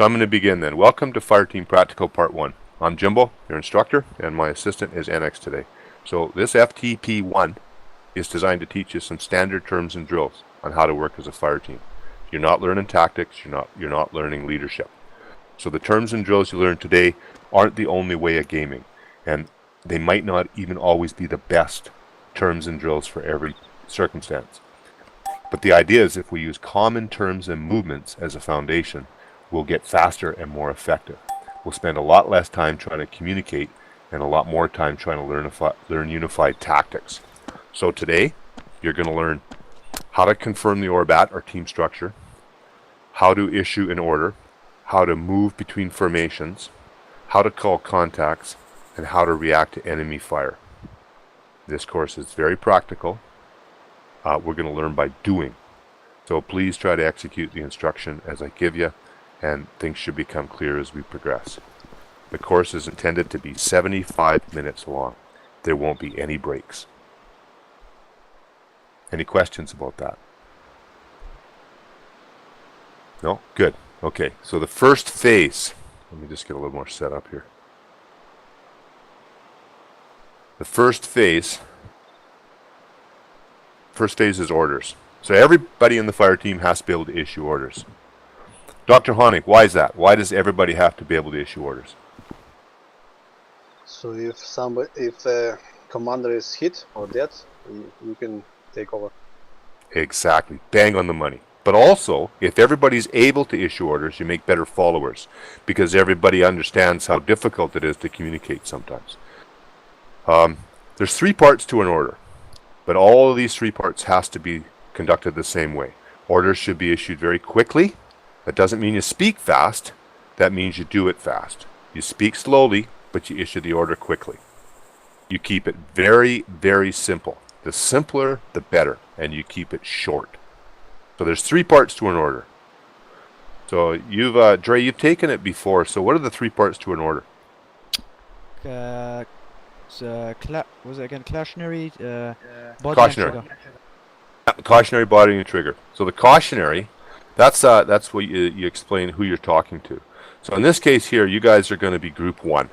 So I'm going to begin then. Welcome to Fireteam Practical Part 1. I'm Jimbo, your instructor, and my assistant is Enex today. So this FTP 1 is designed to teach you some standard terms and drills on how to work as a fire team. You're not learning tactics, you're not learning leadership. So the terms and drills you learn today aren't the only way of gaming, and they might not even always be the best terms and drills for every circumstance. But the idea is if we use common terms and movements as a foundation, we'll get faster and more effective. We'll spend a lot less time trying to communicate and a lot more time trying to learn unified tactics. So today, you're going to learn how to confirm the ORBAT or team structure, how to issue an order, how to move between formations, how to call contacts, and how to react to enemy fire. This course is very practical. We're going to learn by doing. So please try to execute the instruction as I give you, and things should become clear as we progress. The course is intended to be 75 minutes long. There won't be any breaks. Any questions about that? No? Good. Okay, so the first phase, let me just get a little more set up here. The first phase is orders. So everybody in the fire team has to be able to issue orders. DrHonig, why is that? Why does everybody have to be able to issue orders? So if a commander is hit or dead, you can take over. Exactly. Bang on the money. But also, if everybody's able to issue orders, you make better followers, because everybody understands how difficult it is to communicate sometimes. There's 3 parts to an order, but all of these 3 parts has to be conducted the same way. Orders should be issued very quickly. That doesn't mean you speak fast. That means you do it fast. You speak slowly, but you issue the order quickly. You keep it very, very simple. The simpler, the better, and you keep it short. So there's 3 parts to an order. So you've taken it before. So what are the 3 parts to an order? Was it again cautionary? Body Cautionary. and trigger. Cautionary, body, and trigger. So the cautionary, that's what you explain who you're talking to. So in this case here, you guys are going to be group 1.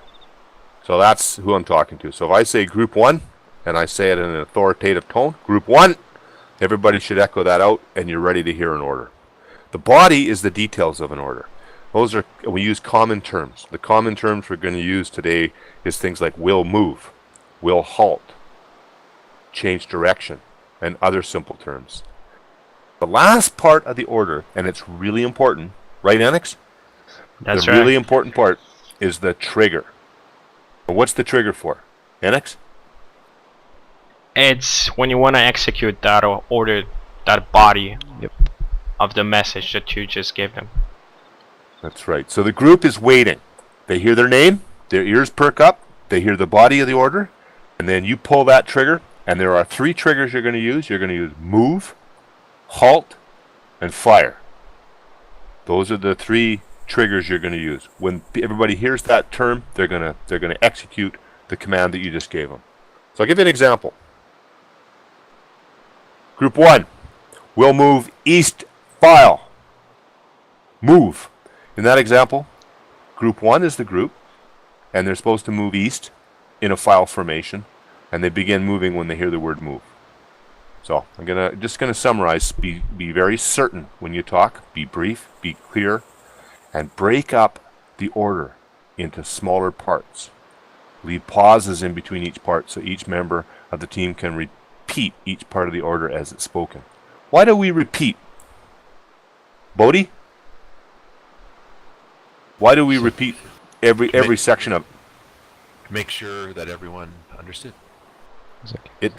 So that's who I'm talking to. So if I say group 1, and I say it in an authoritative tone, group 1, everybody should echo that out, and you're ready to hear an order. The body is the details of an order. We use common terms. The common terms we're going to use today is things like will move, will halt, change direction, and other simple terms. The last part of the order, and it's really important, right, Enex? That's the right. really important part is the trigger. What's the trigger for? Enex? It's when you want to execute that or order that body of the message that you just gave them. That's right. So the group is waiting. They hear their name, their ears perk up, they hear the body of the order, and then you pull that trigger, and there are 3 triggers you're going to use. You're going to use move, halt, and fire. Those are the 3 triggers you're going to use. When everybody hears that term, they're going to execute the command that you just gave them. So I'll give you an example. Group 1 will move east file. Move. In that example, group 1 is the group, and they're supposed to move east in a file formation, and they begin moving when they hear the word move. So I'm just gonna summarize. Be very certain when you talk. Be brief. Be clear, and break up the order into smaller parts. Leave pauses in between each part so each member of the team can repeat each part of the order as it's spoken. Why do we repeat? Bodei? Why do we repeat every section of it? Make sure that everyone understood. Exactly. It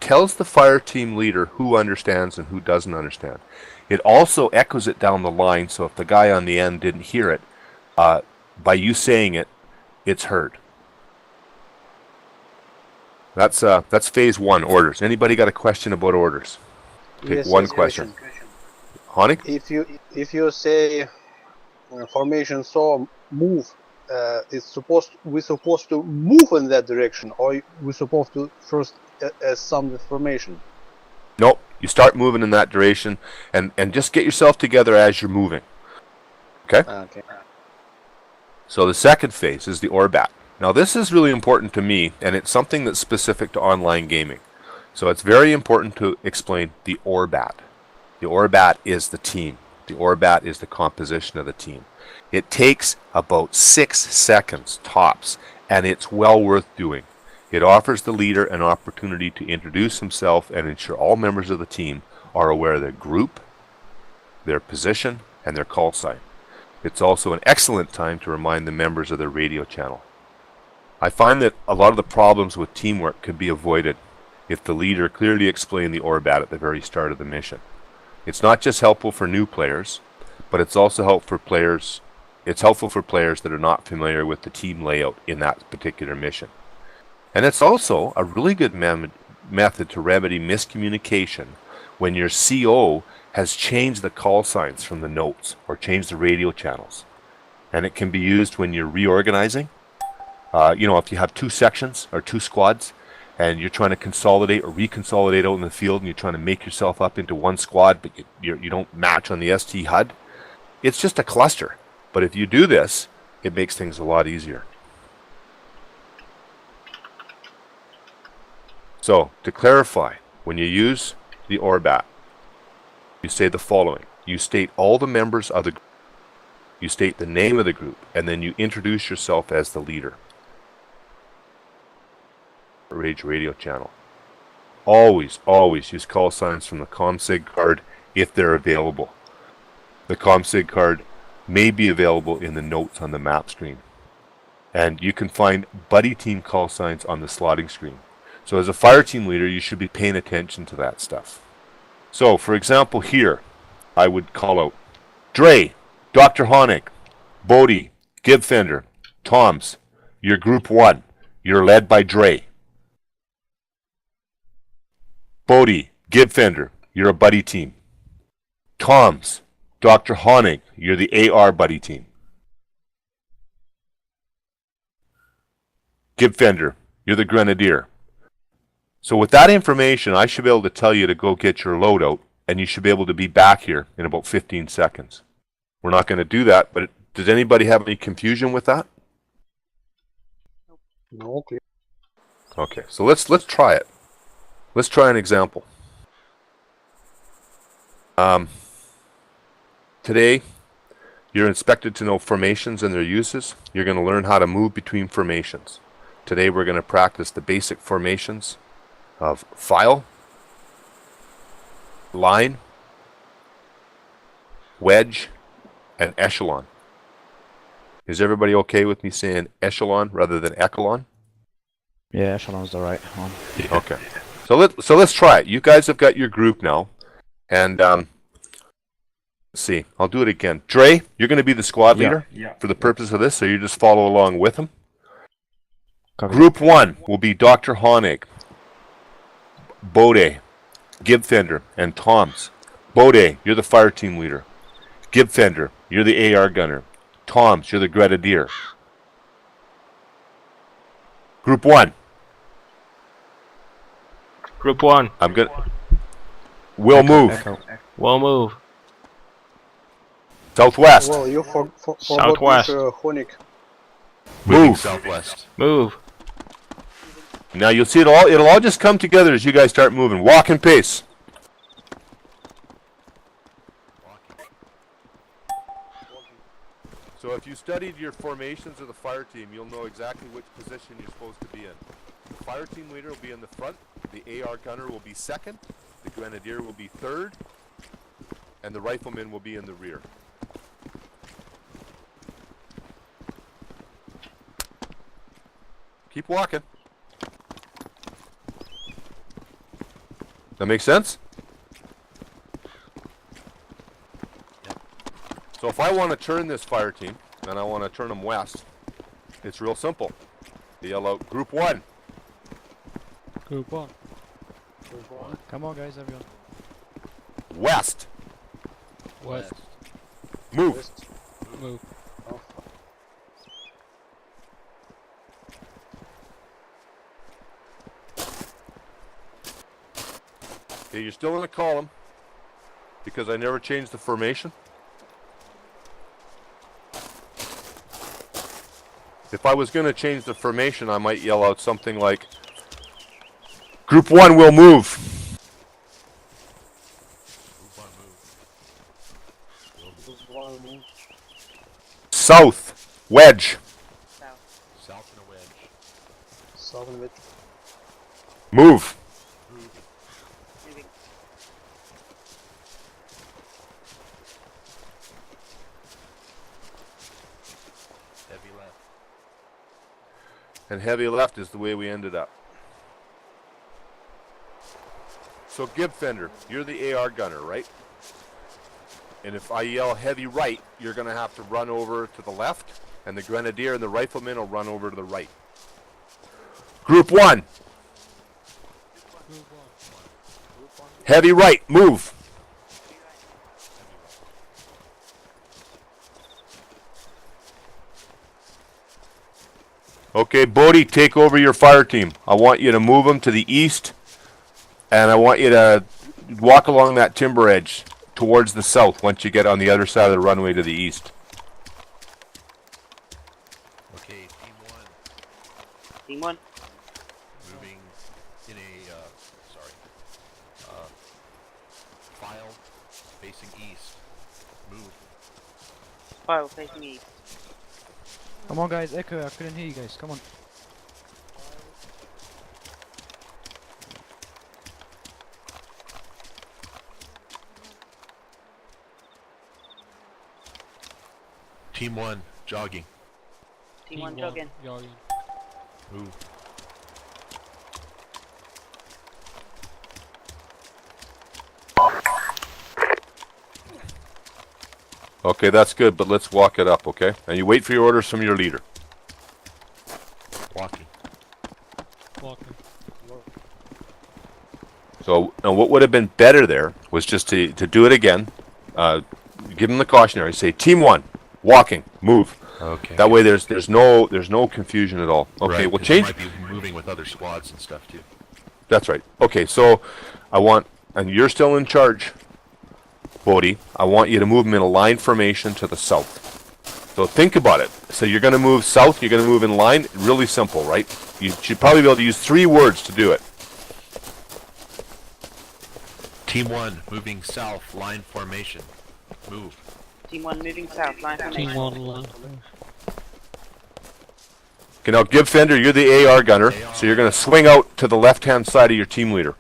tells the fire team leader who understands and who doesn't understand. It also echoes it down the line, so if the guy on the end didn't hear it, by you saying it, it's heard. That's phase 1, orders. Anybody got a question about orders? Take Yes, one yes, question. Honig? If you say formation so move, we're supposed to move in that direction, or we're supposed to first some information? No, you start moving in that direction, and just get yourself together as you're moving. Okay? Okay. So the second phase is the ORBAT. Now this is really important to me, and it's something that's specific to online gaming. So it's very important to explain the ORBAT. The ORBAT is the team. The ORBAT is the composition of the team. It takes about 6 seconds tops, and it's well worth doing. It offers the leader an opportunity to introduce himself and ensure all members of the team are aware of their group, their position, and their call sign. It's also an excellent time to remind the members of their radio channel. I find that a lot of the problems with teamwork could be avoided if the leader clearly explained the ORBAT at the very start of the mission. It's not just helpful for new players, but it's also helpful for players. It's helpful for players that are not familiar with the team layout in that particular mission. And it's also a really good method to remedy miscommunication when your CO has changed the call signs from the notes or changed the radio channels. And it can be used when you're reorganizing. If you have 2 sections or 2 squads and you're trying to consolidate or reconsolidate out in the field and you're trying to make yourself up into one squad, but you don't match on the ST HUD, it's just a cluster. But if you do this, it makes things a lot easier. So, to clarify, when you use the ORBAT, you say the following. You state all the members of the group, you state the name of the group, and then you introduce yourself as the leader. Rage radio channel. Always use call signs from the ComSig card if they're available. The ComSig card may be available in the notes on the map screen. And you can find buddy team call signs on the slotting screen. So as a fire team leader, you should be paying attention to that stuff. So, for example, here, I would call out Dre, DrHonig, Bodei, Gibfender, Toms, you're Group 1. You're led by Dre. Bodei, Gibfender, you're a buddy team. Toms, DrHonig, you're the AR buddy team. Gibfender, you're the Grenadier. So with that information, I should be able to tell you to go get your loadout, and you should be able to be back here in about 15 seconds. We're not going to do that, but does anybody have any confusion with that? No, okay. Okay, so let's try it. Let's try an example. Today, you're expected to know formations and their uses. You're going to learn how to move between formations. Today, we're going to practice the basic formations of file, line, wedge, and echelon. Is everybody okay with me saying echelon rather than echelon? Yeah, echelon's the right one. Okay. So let's try it. You guys have got your group now, and let's see. I'll do it again. Dre, you're going to be the squad leader for the purpose of this, so you just follow along with him. Copy. Group 1 will be DrHonig, Bodei, Gibfender, and Toms. Bodei, you're the fire team leader. Gibfender, you're the AR gunner. Toms, you're the Grenadier. Group 1. Group 1. I'm good. We'll move. Echo. We'll move. Southwest. Well, you forgot Southwest. DrHonig. Moving Move. southwest. Move. Now you'll see it'll all just come together as you guys start moving. Walk and pace. So if you studied your formations of the fire team, you'll know exactly which position you're supposed to be in. The fire team leader will be in the front, the AR gunner will be second, the grenadier will be third, and the rifleman will be in the rear. Keep walking. That makes sense? So if I want to turn this fire team, and I want to turn them west, it's real simple. They yell out, Group 1. Group 1. Come on, guys, everyone. West. West. Move. Move. Okay, you're still in the column because I never changed the formation. If I was going to change the formation, I might yell out something like, Group 1 will move. South, wedge. South and a wedge. South and wedge. Move. Moving. Heavy left. And heavy left is the way we ended up. So Gibfender, you're the AR gunner, right? And if I yell heavy right, you're going to have to run over to the left, and the grenadier and the rifleman will run over to the right. Group 1. Heavy right, move. Okay, Bodei, take over your fire team. I want you to move them to the east, and I want you to walk along that timber edge towards the south once you get on the other side of the runway to the east. Okay, team 1. Team 1. Moving in a, file facing east. Move. File facing east. Come on, guys. Echo. I couldn't hear you guys. Come on. Team 1, jogging. Team 1 jogging. Move. Okay, that's good, but let's walk it up, okay? And you wait for your orders from your leader. Walking. So, now what would have been better there was just to do it again. Give them the cautionary. Say, Team 1, walking, move. Okay. That way there's no confusion at all. Okay, right, we'll 'cause change. you might be moving with other squads and stuff too. That's right. Okay, so I want, and you're still in charge, Bodei. I want you to move them in a line formation to the south. So think about it. So you're going to move south, you're going to move in line. Really simple, right? You should probably be able to use 3 words to do it. Team 1, moving south, line formation. Move. Team 1 moving south, line formation. Team 1. Okay, now Gibfender, you're the AR gunner, so you're going to swing out to the left-hand side of your team leader.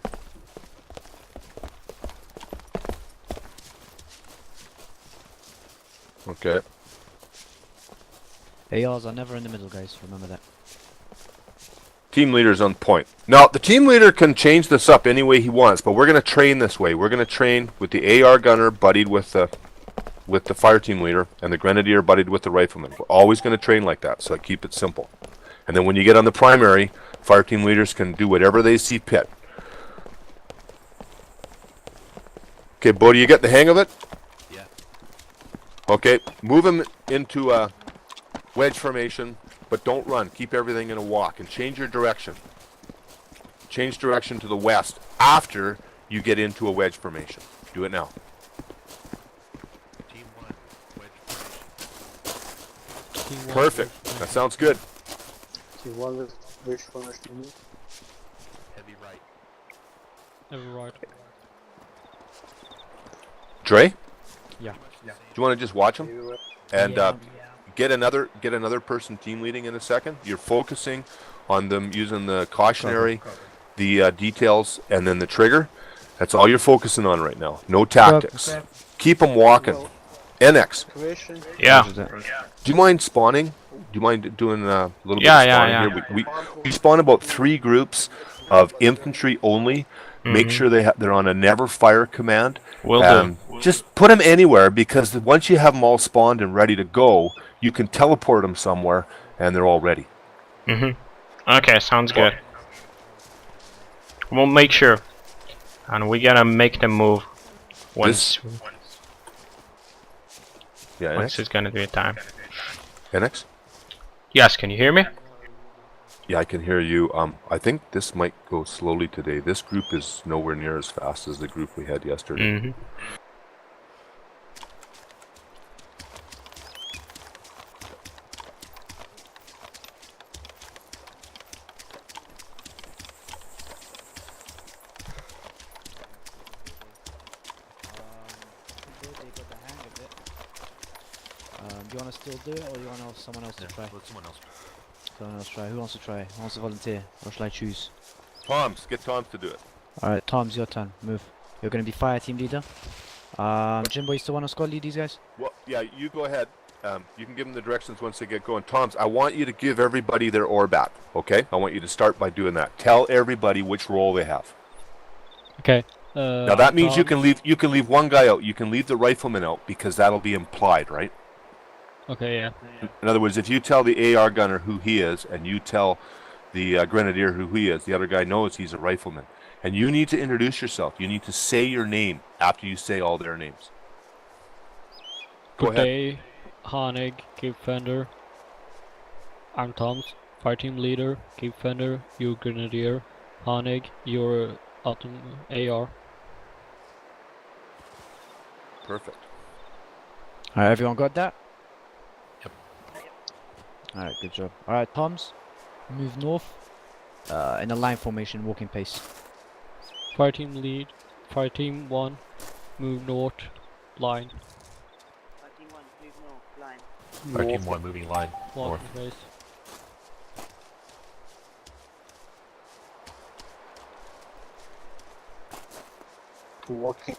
Okay. ARs are never in the middle, guys. Remember that. Team leader's on point. Now, the team leader can change this up any way he wants, but we're going to train this way. We're going to train with the AR gunner buddied with the fire team leader, and the grenadier buddied with the rifleman. We're always going to train like that, so I keep it simple. And then when you get on the primary, fire team leaders can do whatever they see fit. Okay, Bodei, you get the hang of it? Yeah. Okay, move him into a wedge formation, but don't run. Keep everything in a walk, and change your direction. Change direction to the west after you get into a wedge formation. Do it now. Team 1, wedge formation. Team 1. Perfect. That sounds good. Team 1 with wedge formation. Heavy right. Every right. Dre, Yeah. do you want to just watch him Heavy right. and Yeah. get another person team leading in a second? You're focusing on them using the cautionary, the details, and then the trigger. That's all you're focusing on right now. No tactics. Keep them walking. Well, Enex, question. Yeah. do you mind spawning? Do you mind doing a little bit Yeah, of spawning yeah, here? We spawn about 3 groups of infantry only. Make sure they're on a never fire command. Will do. Just put them anywhere, because once you have them all spawned and ready to go, you can teleport them somewhere and they're all ready. Okay, sounds good. We'll make sure. And we gotta make the move once Yeah, once it's gonna be a time. Enex? Yes, can you hear me? Yeah, I can hear you. I think this might go slowly today. This group is nowhere near as fast as the group we had yesterday. want to still do it, or you want someone else to try? Let someone else. Someone else try. Who wants to try? Who wants to volunteer? Or shall I choose? Toms, get Toms to do it. Alright, Tom's your turn. Move. You're going to be fire team leader. Jimbo, you still want to squad lead these guys? Well, yeah, you go ahead. You can give them the directions once they get going. Toms, I want you to give everybody their ore back, okay? I want you to start by doing that. Tell everybody which role they have. Okay. Now that means you can leave one guy out. You can leave the rifleman out because that'll be implied, right? Okay, yeah. In other words, if you tell the AR gunner who he is and you tell the grenadier who he is, the other guy knows he's a rifleman. And you need to introduce yourself. You need to say your name after you say all their names. Go ahead. Bodei, Honig, Gibfender. I'm Tom's fire team leader. Gibfender, you grenadier. Honig, your AR. Perfect. Alright, everyone got that? Yep. Alright, good job. Alright, Toms, move north. In a line formation, walking pace. Fire team lead. Fire team 1, move north. Line. Fire team 1, move north, line. Fire team 1 moving line. Walking North. pace. Walking.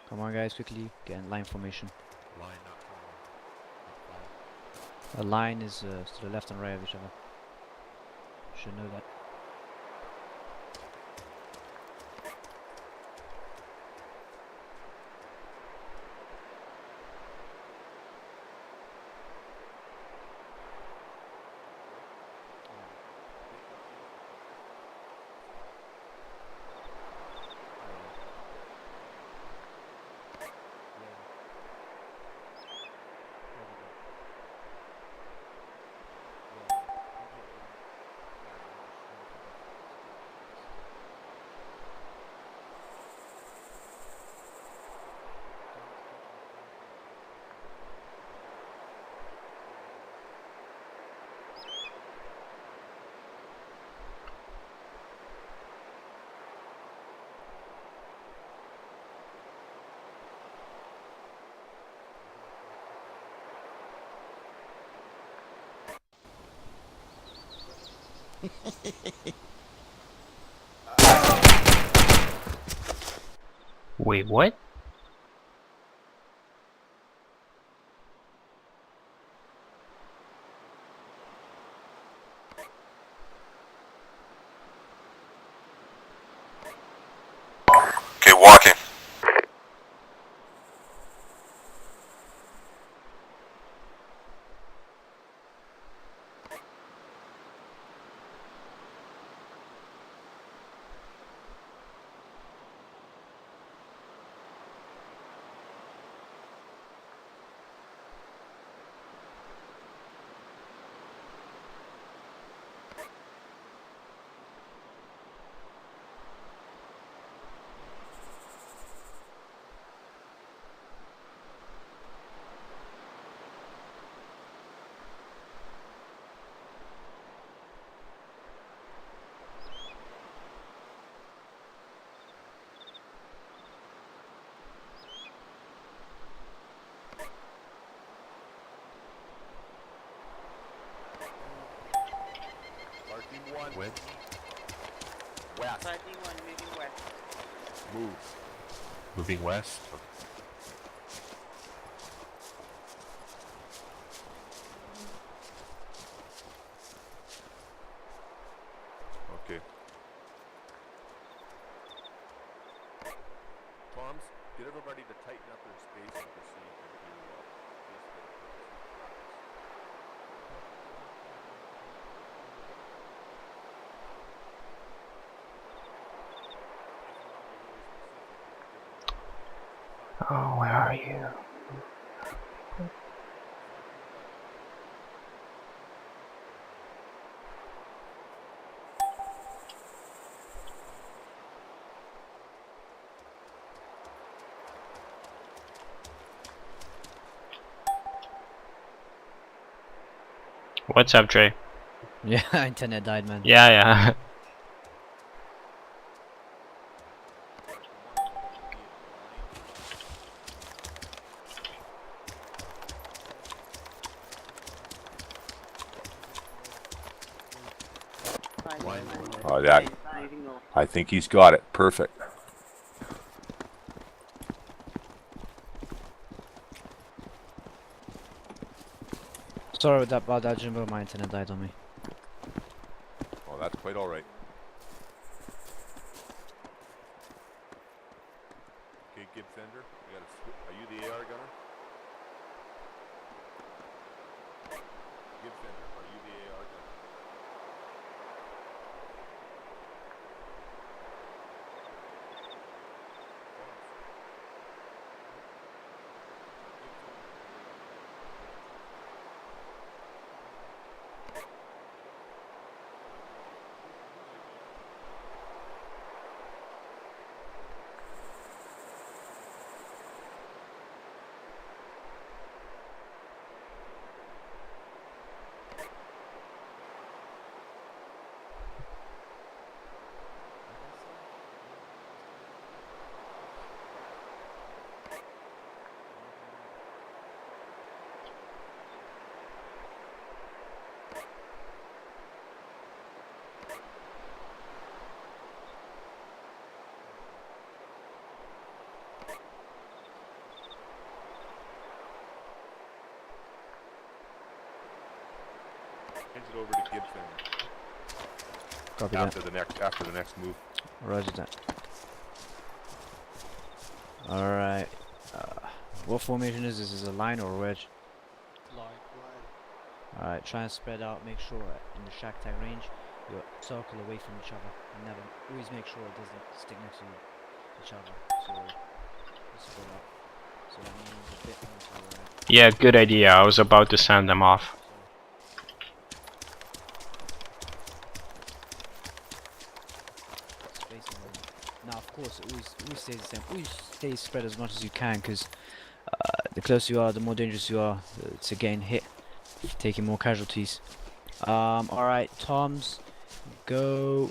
Come on, guys, quickly get in line formation. Line, not A line is to the left and right of each other. Should know that. Wait, what? Okay, walking. With. West. Fire team 1, moving west. Move. Moving west. Okay. Toms, get everybody to tighten up their spacing just so you can do Oh, where are you? What's up, Dre? Yeah, internet died, man. Yeah, yeah. Oh, that. Moving north. I think he's got it. Perfect. Sorry about that, Jimbo. My internet died on me. Oh, that's quite all right. Okay, Gibfender, are you the AR gunner? Gibfender, are you the AR gunner? Hands it over to Gibfender Copy that. after the next move. Roger that. Alright. What formation is this? Is it a line or a wedge? Line. Alright, try and spread out. Make sure in the shack tag range you circle away from each other. And never always make sure it doesn't stick next to each other. So let's spread out. So that means a bit more to the right. Yeah, good idea. I was about to send them off. Spacing on. Now, of course, it always stays the same. Always stay spread as much as you can, because the closer you are, the more dangerous you are to getting hit, taking more casualties. Alright, Toms, go.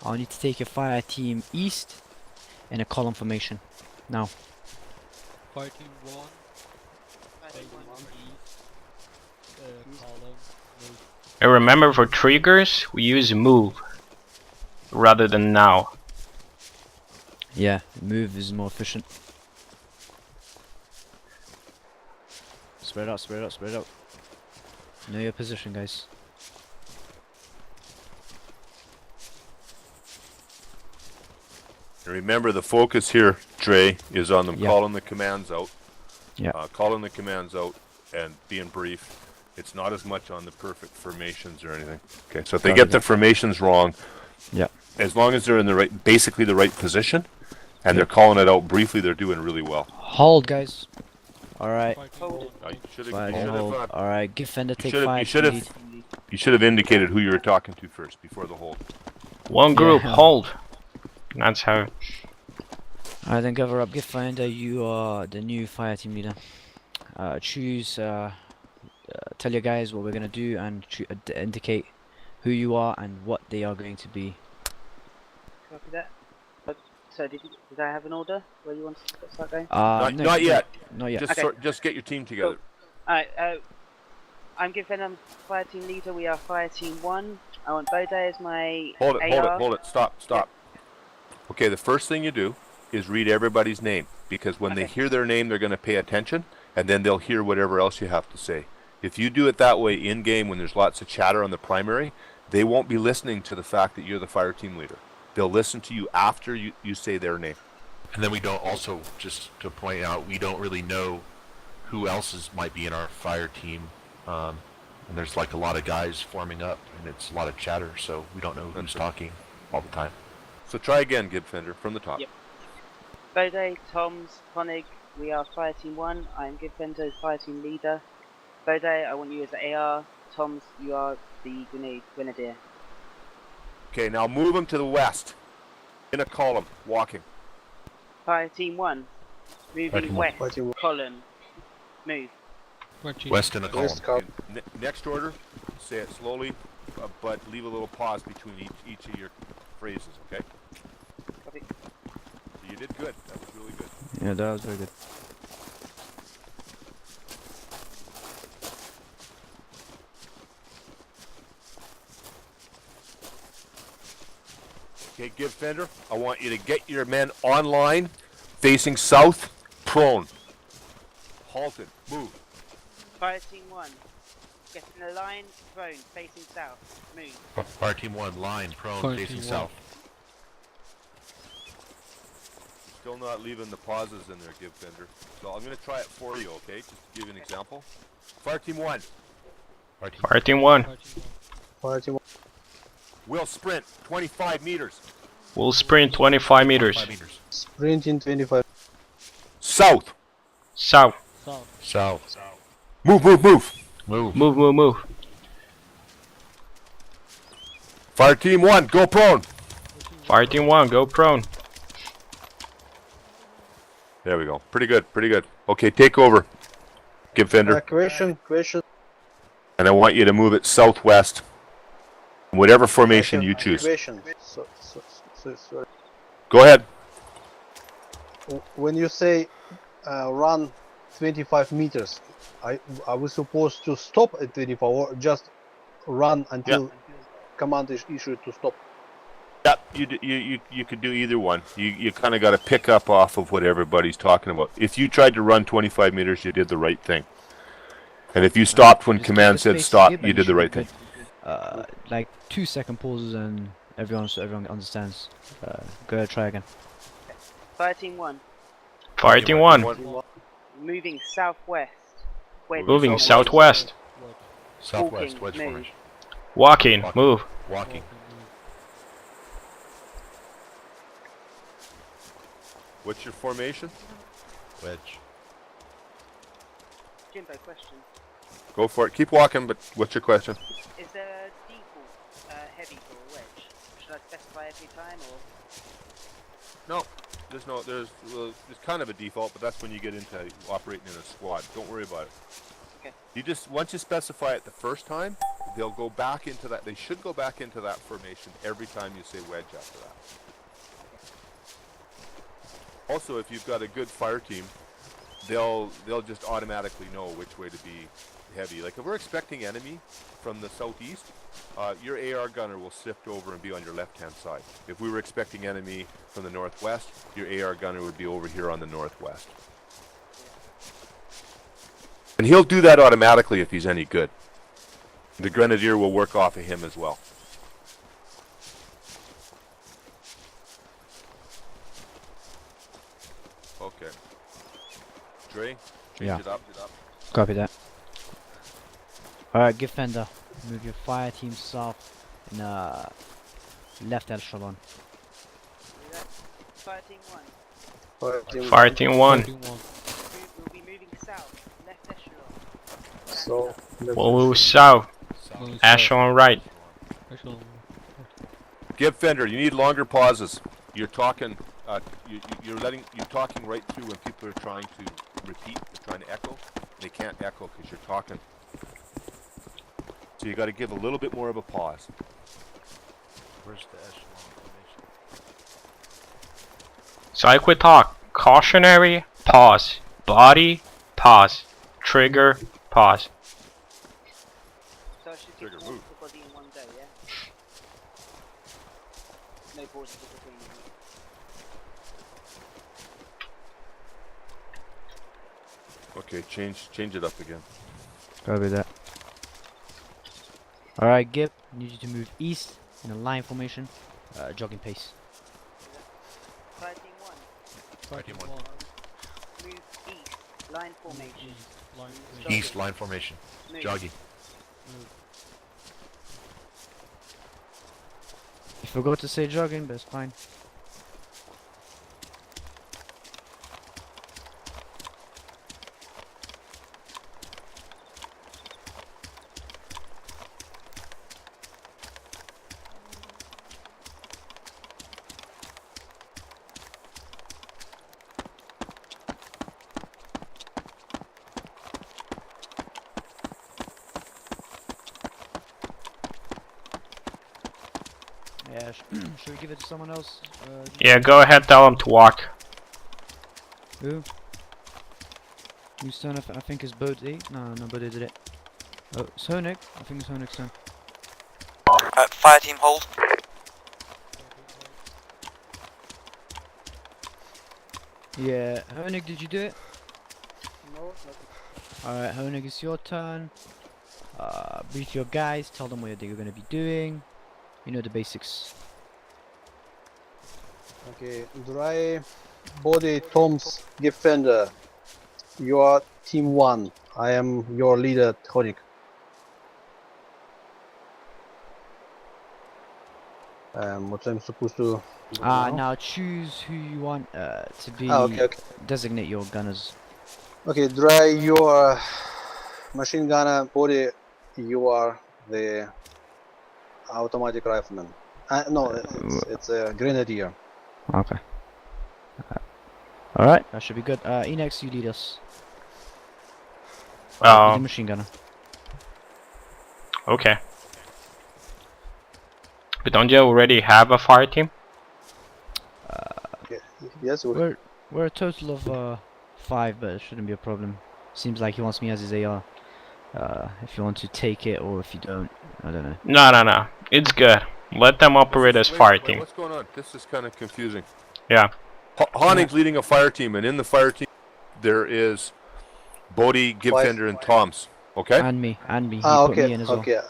I'll need to take a fire team east in a column formation. Now. Fire team 1. Fighting one. Column. Move. And remember, for triggers, we use move rather than now. Yeah, move is more efficient. Spread out, spread out, spread out. Know your position, guys. And remember, the focus here, Dre, is on them Yeah. calling the commands out. Yeah. Calling the commands out and being brief. It's not as much on the perfect formations or anything. Okay, so if they Copy get the that. formations wrong, Yeah. as long as they're in the right, basically the right position, and they're calling it out briefly, they're doing really well. Hold, guys. Alright. Fire team Hold 1. You should Fire have, team hold. Alright, Gibfender take should've- fire you team should've- lead. you should have indicated who you were talking to first before the hold. One group, Yeah. hold. That's how. Alright, then cover up Gibfender, you are the new fire team leader. Choose, tell your guys what we're gonna do and indicate who you are and what they are going to be. Copy that. So did I have an order where you wanted to start going? Not yet. Not yet. Just Okay. just get your team together. Alright, I'm Gibfender, I'm fire team leader, we are fire team 1. I want Bodei as my Hold AR. it. Stop. Okay, the first thing you do is read everybody's name, because when they Okay. hear their name, they're going to pay attention, and then they'll hear whatever else you have to say. If you do it that way in game when there's lots of chatter on the primary, they won't be listening to the fact that you're the fire team leader. They'll listen to you after you say their name. And then we don't also, just to point out, we don't really know who else might be in our fire team. And there's like a lot of guys forming up, and it's a lot of chatter, so we don't know who's That's right. talking all the time. So try again, Gibfender, from the top. Yep. Bodei, Toms, Honig, we are fire team 1. I am Gibfender, fire team leader. Bodei, I want you as the AR. Toms, you are the grenadier. Okay, now move them to the west, in a column, walking. Fire team 1, moving Fire team one. west. Fire team one. Column, move. Fire team. West in a column. West column. Next order, say it slowly, but leave a little pause between each of your phrases, okay? Copy. You did good. That was really good. Yeah, that was very good. Okay, Gibfender, I want you to get your men online, facing south, prone. Halted. Move. Fire team 1. Get in a line, prone, facing south. Move. Fire team 1, line, prone, Fire facing team south. Still not leaving the pauses in there, Gibfender. So I'm going to try it for you, okay? Just to give you an example. Fire team 1. Fire team 1. Fire team 1. We'll sprint 25 meters. We'll sprint 25 meters. 5 meters. Sprinting 25. South. South. South. South. Move, move, move. Move. Move, move, move. Fire team 1, go prone. Fire team 1, go prone. There we go. Pretty good, pretty good. Okay, take over, Gibfender. Question. And I want you to move it southwest. Whatever formation you choose. Question. So, Go ahead. when you say run 25 meters, are we supposed to stop at 25 or just run until command is issued to stop? Yeah, you could do either one. You kind of got to pick up off of what everybody's talking about. If you tried to run 25 meters, you did the right thing. And if you stopped when Just command keep said the space stop, here, but you did the should right be thing. good. Like 2-second pauses and everyone understands. Go ahead, try again. Fire team 1. Fire team 1. Moving southwest. Wedge. Moving southwest. Southwest, Walking, wedge move. formation. Walking. Move. Walking. What's your formation? Wedge. Jimbo, question. Go for it. Keep walking, but what's your question? Is there a default heavy for a wedge? Should I specify every time or? No. There's kind of a default, but that's when you get into operating in a squad. Don't worry about it. Okay. You just, once you specify it the first time, they'll go back into that. They should go back into that formation every time you say wedge after that. Also, if you've got a good fire team, they'll just automatically know which way to be heavy. Like if we're expecting enemy from the southeast, your AR gunner will sift over and be on your left-hand side. If we were expecting enemy from the northwest, your AR gunner would be over here on the northwest. And he'll do that automatically if he's any good. The grenadier will work off of him as well. Okay. Dre, change it up. Copy that. Alright, Gibfender. Move your fire team south in left echelon. Fire team 1. Fire team 1. Team 1. We'll be moving south. Left echelon. So We'll move south. Move Echelon right. Echelon. Gibfender, you need longer pauses. You're talking, you're talking right through when people are trying to repeat, they're trying to echo. They can't echo because you're talking. So you got to give a little bit more of a pause. Where's the echelon formation? So I quit talk. Cautionary. Pause. Body. Pause. Trigger. Pause. So I should Trigger, give move. the body in one go, yeah? No pauses in between. Okay, change it up again. Copy that. Alright, Gib, I need you to move east in a line formation, jogging pace. Fire team 1. Fire team 1. Move east. Line formation. Line. East line formation. Move. Jogging. You forgot to say jogging, but it's fine. Yeah, should we give it to someone else? Yeah, go ahead. Tell him to walk. Who? Whose turn? I think it's Bodei. No, Bodei did it. Oh, it's Honig. I think it's Honig's turn. Fire team hold. Yeah, Honig, did you do it? No, Alright, Honig, it's your turn. Brief your guys, tell them what you're gonna be doing. You know the basics. okay. Dry, Bodei, Toms, Gibfender. You are team 1. I am your leader, DrHonig. What I'm supposed to do Now choose who you want to be. okay. Designate your gunners. Okay, Dry, you are machine gunner. Bodei, you are the automatic rifleman. No, it's a grenadier. Okay. Alright, that should be good. Enex, you lead us. You're the machine gunner. Okay. But don't you already have a fire team? Yes, We're a total of 5, but it shouldn't be a problem. Seems like he wants me as his AR. If you want to take it or if you don't, I don't know. No. It's good. Let them operate as fire team. What's going on? This is kind of confusing. Yeah. Honig's leading a fire team, and in the fire team there is Bodei, Gibfender, and Toms. Okay. And me. He put me in as well. Okay.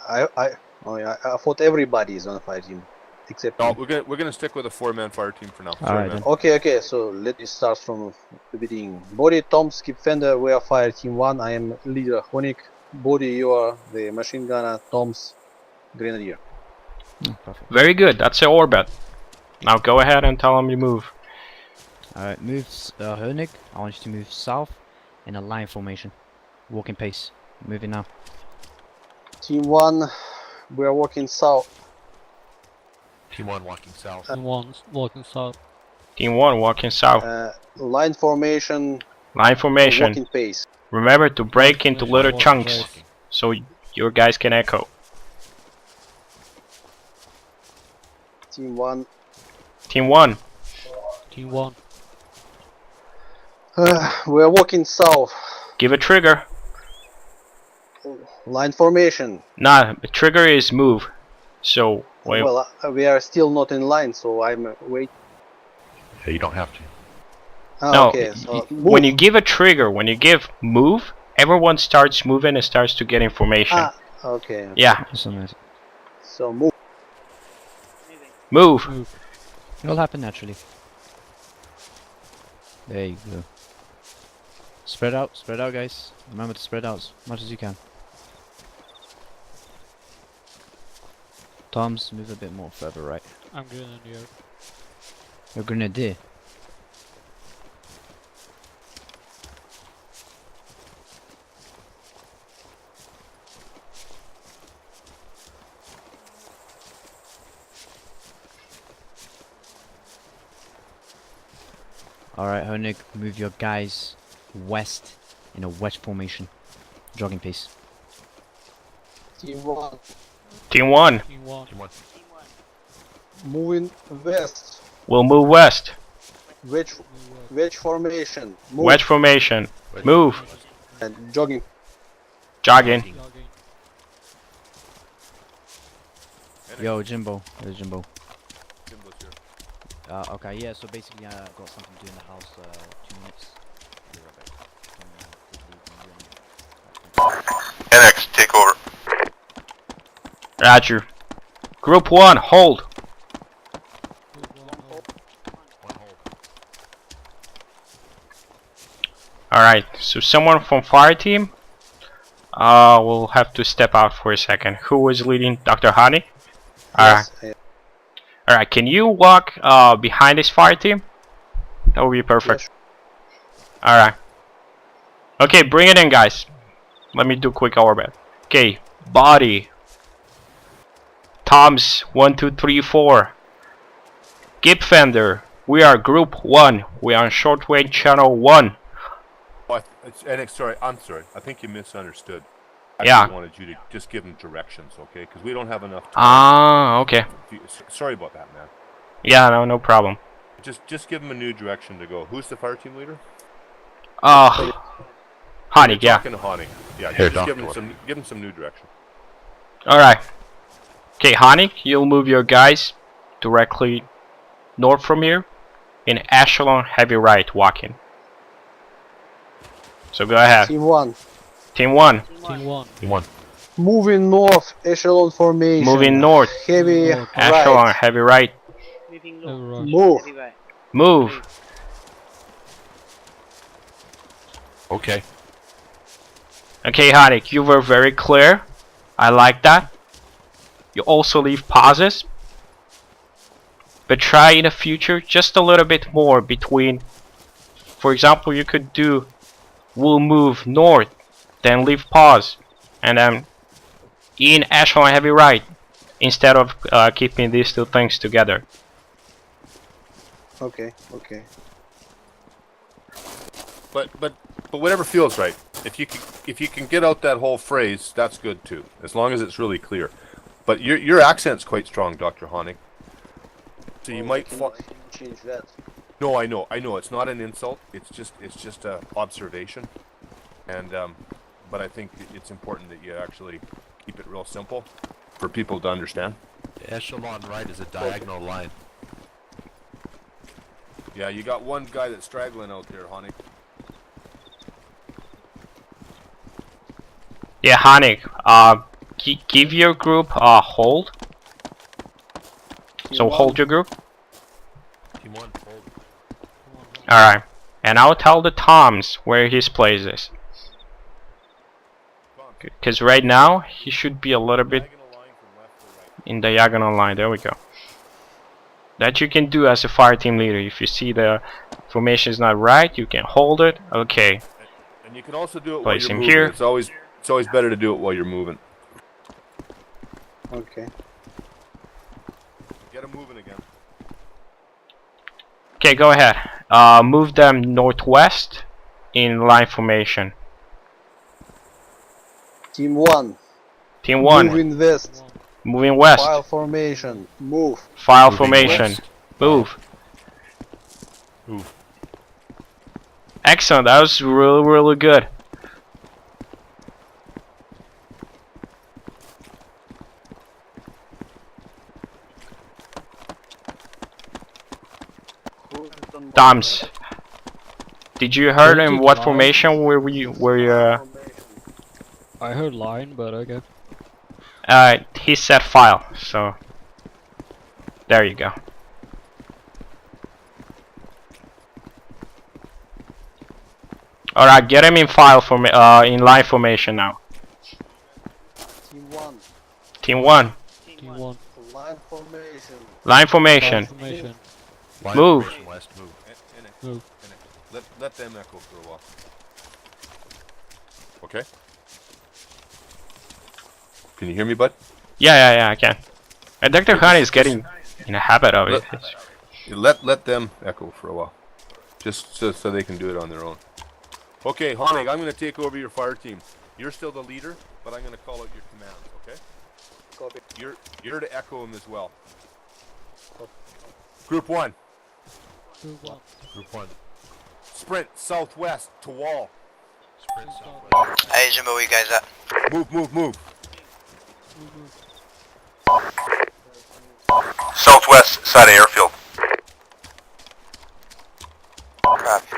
I thought everybody is on the fire team, except No, me. we're gonna stick with a 4-man fire team for now. All Sorry, right, man. then. Okay. So let me start from the beginning. Bodei, Toms, Gibfender, we are fire team 1. I am leader, DrHonig. Bodei, you are the machine gunner. Toms, grenadier. Perfect. Very good. That's the orbit. Now go ahead and tell them you move. Alright, move Honig. I want you to move south in a line formation. Walking pace. Moving now. Team 1, we are walking south. Team 1 walking south. And one's walking south. Team 1 walking south. Line formation. Line formation. Walking pace. Remember to break into little Walking chunks pace. so your guys can echo. Team 1. Team 1. Team 1. We are walking south. Give a trigger. Line formation. Nah, the trigger is move. So wait. Well, we are still not in line, so I'm wait. Yeah, you don't have to. No, Okay, so when you give a trigger, when you give move, everyone starts moving and starts to get information. Okay. Yeah, So move. move. Move. It'll happen naturally. There you go. Spread out, guys. Remember to spread out as much as you can. Toms, move a bit more further right. I'm grenadier. You're grenadier. Alright, Honig, move your guys west in a wedge formation. Jogging pace. Team 1. Team 1 Team 1. Team 1. Moving west. will move west. Wedge formation. Move. Wedge formation. Move. And jogging. Jogging. Jogging. Yo, Jimbo. Where's Jimbo? Jimbo's here. Okay, yeah, so basically I got something to do in the house, 2 minutes. Be right back. NX, take over. Roger. Group 1, hold. One hold. Alright, so someone from fire team will have to step out for a second. Who is leading? DrHonig? Alright. Yes, Alright, can you walk behind this fire team? That would be perfect. yes. Alright. Okay, bring it in, guys. Let me do quick orbit. Okay, Bodei. Toms 1, 2, 3, 4. Gibfender. We are group 1. We are on shortwave channel 1. Oh, it's NX, sorry, I'm sorry. I think you misunderstood. I Yeah. wanted you to just give them directions, okay? Because we don't have enough time. Ah, okay. Sorry about that, man. Yeah, no problem. Just give them a new direction to go. Who's the fire team leader? Honig, yeah. Talking to Honig. Yeah, Here, just give Doctor. them some new direction. Alright. Okay, Honig, you'll move your guys directly north from here. in echelon heavy right walking. So go ahead. Team 1. Team 1. Team 1. Team 1. Moving north, echelon formation. Moving north. Heavy North. Echelon right. heavy right. Moving Heavy north. right. Move. Heavy right. Move. Okay. Okay, Honig, you were very clear. I like that. You also leave pauses. But try in the future just a little bit more between. For example, you could do we'll move north, then leave pause, and then in echelon heavy right, instead of keeping these two things together. Okay, okay. But whatever feels right. If you can get out that whole phrase, that's good too. As long as it's really clear. But your accent's quite strong, DrHonig. So you might change that. No, I know. It's not an insult. It's just a observation. And but I think it's important that you actually keep it real simple for people to understand. The echelon right is a diagonal line. Yeah, you got one guy that's straggling out there, Honig. Yeah, Honig, give your group a hold. So hold your group. Team 1, hold. Alright. And I'll tell the Toms where his place is. Because right now, he should be a little bit in diagonal line. There we go. That you can do as a fire team leader. If you see the formation is not right, you can hold it. Okay. And you can also do it Place while you're him moving. here. It's always better to do it while you're moving. Okay. Get him moving again. Okay, go ahead. Move them northwest in line formation. Team 1. Team 1, Moving west. moving west. File formation. Move. File Moving formation. west. Move. Move. Excellent. That was really good. Toms, did you heard in what formation were you? I heard line, but okay. He said file, so there you go. All right, get him in file in line formation now. Team 1. Team 1, Team 1. Line formation. line formation. Formation. Line Move. formation west, move. Move. Let them echo for a while. Okay. Can you hear me, bud? Yeah, I can. DrHonig is getting in a habit of it. Let them echo for a while, just so they can do it on their own. Okay, Honig, I'm going to take over your fire team. You're still the leader, but I'm going to call out your commands. Okay? Copy. You're to echo them as well. Group 1, Group 1. Group 1. sprint southwest to wall. Sprint southwest. Hey Jimbo, where you guys at? Move. Southwest side of airfield. Copy.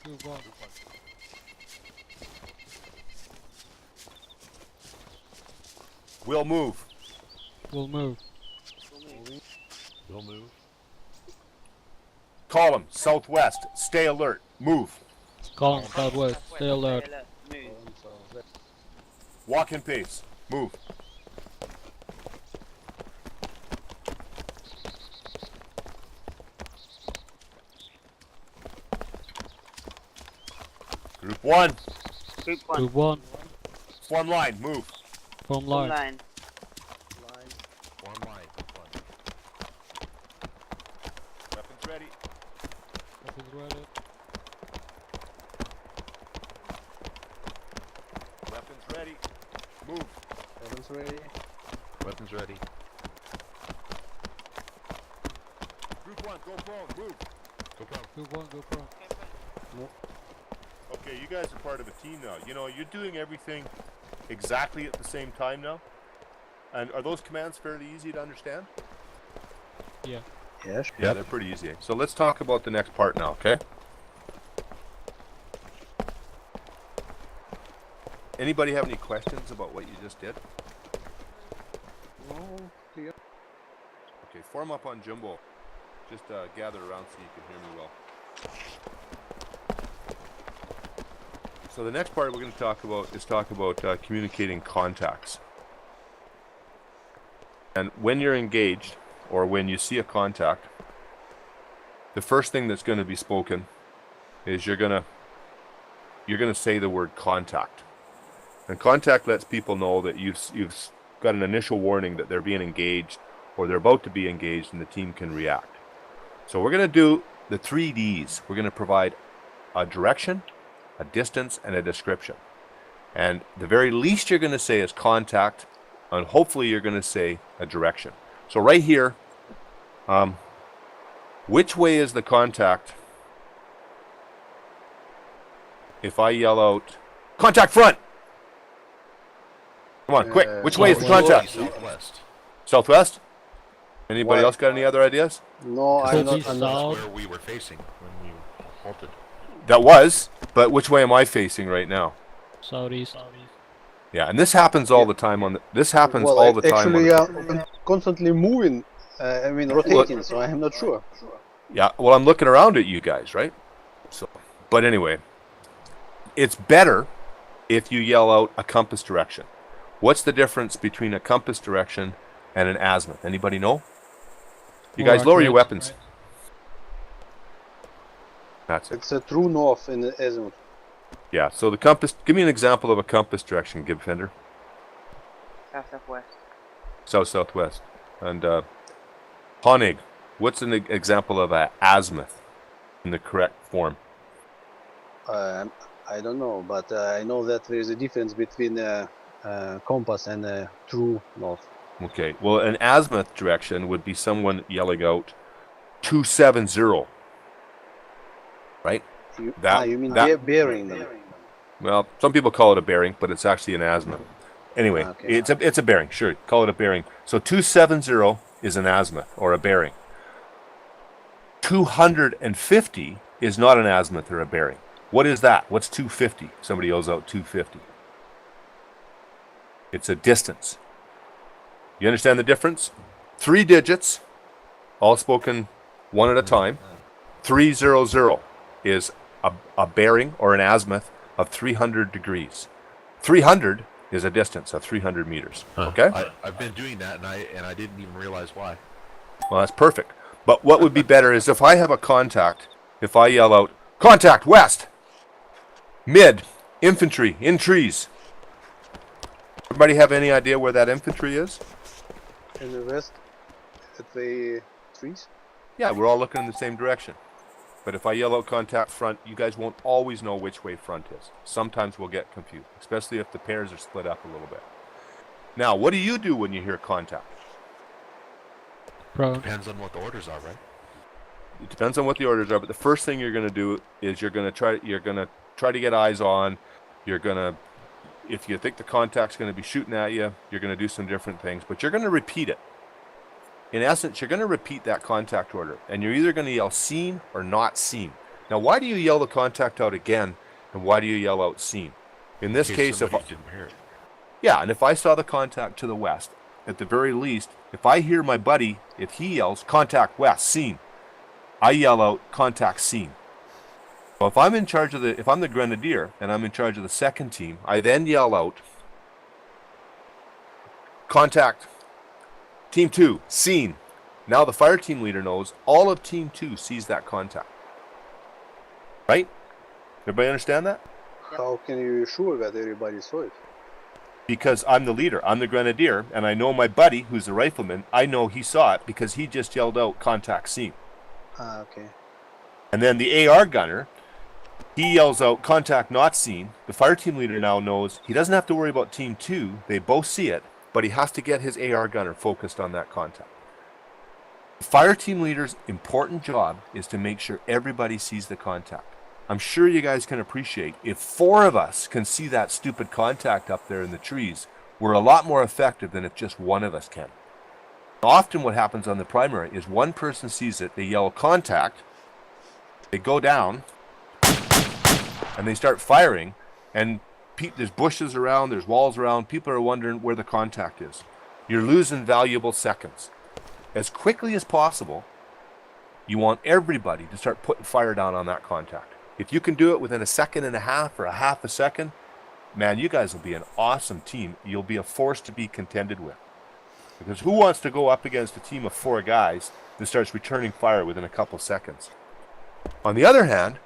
Group 1. We'll move. We'll move. We'll move. Column southwest. Stay alert. Move. Column southwest. Stay alert. Move. Walk in pace. Move. Group 1. Group 1. Group 1. Form line. Move. From Full line. line. Form line. Group 1. Weapons ready. Weapons ready. Weapons ready. Move. Weapons ready. Weapons ready. Group 1, go prone. Move. Go pro. Go pro. Okay, you guys are part of a team now. You know, you're doing everything exactly at the same time now. And are those commands fairly easy to understand? Yeah. Yes. Yeah, they're pretty easy. So let's talk about the next part now, okay? Anybody have any questions about what you just did? No, yeah. Okay, form up on Jimbo. Just gather around so you can hear me well. So the next part we're going to talk about communicating contacts. And when you're engaged, or when you see a contact, the first thing that's going to be spoken is you're going to say the word contact. And contact lets people know that you've got an initial warning that they're being engaged or they're about to be engaged, and the team can react. So we're going to do the 3 Ds. We're going to provide a direction, a distance, and a description. And the very least you're going to say is contact, and hopefully you're going to say a direction. So right here, which way is the contact if I yell out, contact front? Come on, quick. Which way is the contact? Southwest. Southwest? Anybody Why? else got any other ideas? No, I'm not. That's I'm not. where we were facing when we halted. That was, but which way am I facing right now? Southeast. Yeah, and this happens all the time on the, this happens Well, all the time actually, on I'm constantly moving. I mean, rotating. So I'm not sure. Yeah, well, I'm looking around at you guys, right? So, but anyway, it's better if you yell out a compass direction. What's the difference between a compass direction and an azimuth? Anybody know? You guys lower your weapons. Right. That's it. It's a true north in the azimuth. Yeah, so the compass, give me an example of a compass direction, Gibfender. South-southwest. South-southwest. And DrHonig, what's an example of an azimuth in the correct form? I don't know, but I know that there is a difference between a compass and a true north. Okay, well, an azimuth direction would be someone yelling out 270, right? You mean bearing then? Well, some people call it a bearing, but it's actually an azimuth. Anyway, Okay. it's a bearing, sure, call it a bearing. So 270 is an azimuth, or a bearing. 250 is not an azimuth or a bearing. What is that? What's 250? Somebody yells out 250. It's a distance. You understand the difference? 3 digits, all spoken one at a time. 300 is a bearing or an azimuth of 300 degrees. 300 is a distance of 300 meters. Okay? I've been doing that, and I didn't even realize why. Well, that's perfect. But what would be better is if I have a contact, if I yell out, contact west, mid, infantry, in trees. Everybody have any idea where that infantry is? In the west, at the trees. Yeah, we're all looking in the same direction. But if I yell out contact front, you guys won't always know which way front is. Sometimes we'll get confused, especially if the pairs are split up a little bit. Now, what do you do when you hear contact? Prone. Depends on what the orders are, right? It depends on what the orders are, but the first thing you're going to do is you're going to try to get eyes on. You're going to, if you think the contact's going to be shooting at you, you're going to do some different things, but you're going to repeat it. In essence, you're going to repeat that contact order, and you're either going to yell seen or not seen. Now, why do you yell the contact out again, and why do you yell out seen? In this case, if somebody didn't hear it. yeah, and if I saw the contact to the west, at the very least, if I hear my buddy, if he yells contact west, seen, I yell out contact seen. So if I'm in charge of if I'm the grenadier and I'm in charge of the second team, I then yell out contact team 2, seen. Now the fire team leader knows all of team 2 sees that contact. Right? Everybody understand that? How can you assure that everybody saw it? Because I'm the leader, I'm the grenadier, and I know my buddy, who's the rifleman, I know he saw it because he just yelled out contact seen. Okay. And then the AR gunner, he yells out contact not seen. The fire team leader now knows he doesn't have to worry about team 2, they both see it, but he has to get his AR gunner focused on that contact. Fire team leader's important job is to make sure everybody sees the contact. I'm sure you guys can appreciate if 4 of us can see that stupid contact up there in the trees, we're a lot more effective than if just 1 of us can. Often what happens on the primary is one person sees it, they yell contact, they go down, and they start firing, and there's bushes around, there's walls around, people are wondering where the contact is. You're losing valuable seconds. As quickly as possible, you want everybody to start putting fire down on that contact. If you can do it within a second and a half or a half a second, man, you guys will be an awesome team. You'll be a force to be contended with. Because who wants to go up against a team of 4 guys that starts returning fire within a couple seconds? On the other hand,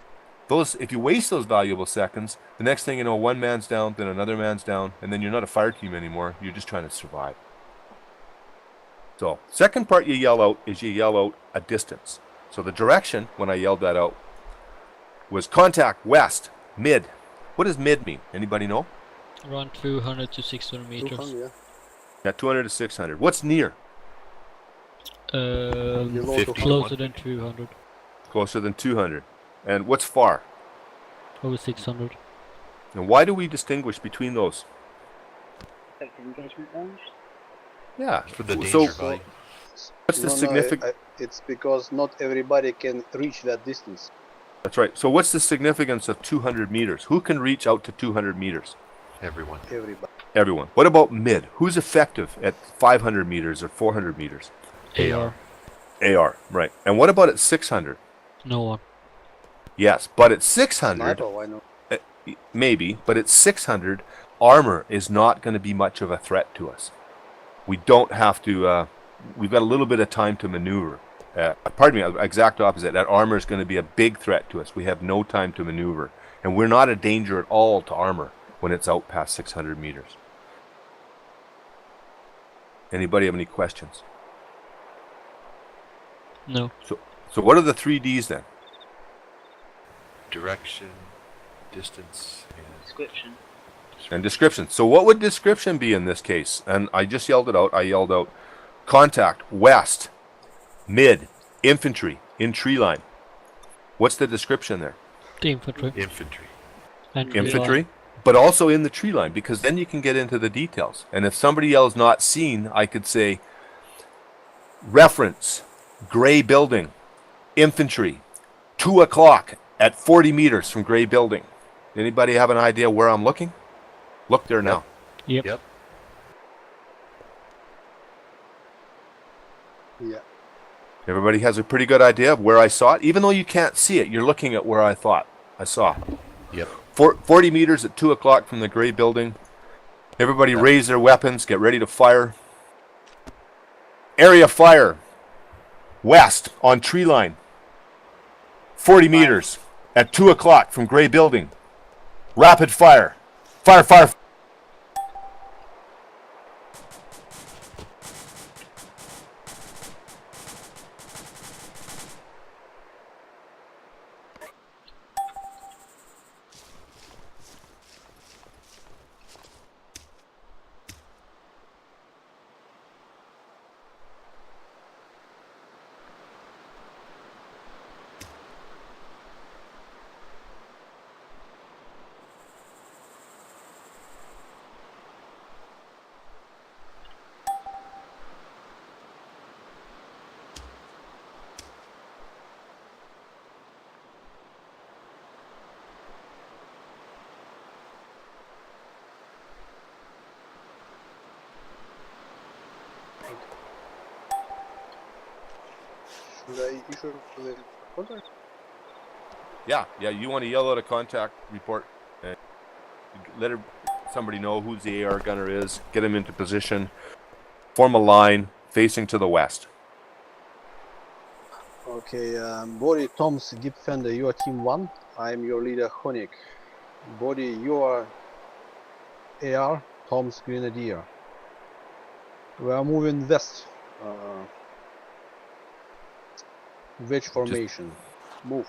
if you waste those valuable seconds, the next thing you know, 1 man's down, then another man's down, and then you're not a fire team anymore. You're just trying to survive. So, second part you yell out is you yell out a distance. So the direction, when I yelled that out, was contact west, mid. What does mid mean? Anybody know? Around 200 to 600 meters. 200, yeah. Yeah, 200 to 600. What's near? Below 50 to Closer 150. than 200. Closer than 200. And what's far? Over 600. And why do we distinguish between those? Effective engagement range. Yeah. For the So, danger value. what's the No, significance? it's because not everybody can reach that distance. That's right. So what's the significance of 200 meters? Who can reach out to 200 meters? Everyone. Everybody. Everyone. What about mid? Who's effective at 500 meters or 400 meters? AR. AR, right. And what about at 600? No one. Yes, but at 600, Sniper, why not? maybe, but at 600, armor is not going to be much of a threat to us. We don't have to, we've got a little bit of time to maneuver. Pardon me, exact opposite. That armor is going to be a big threat to us. We have no time to maneuver. And we're not a danger at all to armor when it's out past 600 meters. Anybody have any questions? No. So what are the 3 Ds then? Direction, distance, and Description. And description. So what would description be in this case? And I just yelled it out. I yelled out contact, west, mid, infantry, in tree line. What's the description there? The infantry. infantry. And Infantry, but also in the tree line, because then you can get into the details. And if somebody yells not seen, I could say reference, gray building, infantry, 2 o'clock at 40 meters from gray building. Anybody have an idea where I'm looking? Look there now. Yep. Yep. Yeah. Everybody has a pretty good idea of where I saw it. Even though you can't see it, you're looking at where I thought I saw it. Yep. 40 meters at 2 o'clock from the gray building. Everybody raise their weapons, get ready to fire. Area fire. West on tree line. 40 meters at 2 o'clock from gray building. Rapid fire. Fire, fire. Should I issue the contact? Yeah, you want to yell out a contact report. And let somebody know who the AR gunner is. Get him into position. Form a line facing to the west. Okay, Bodei, Tom's, Gibfender, you are team 1. I am your leader, DrHonig. Bodei, you are AR, Tom's Grenadier. We are moving west. Wedge formation. Move.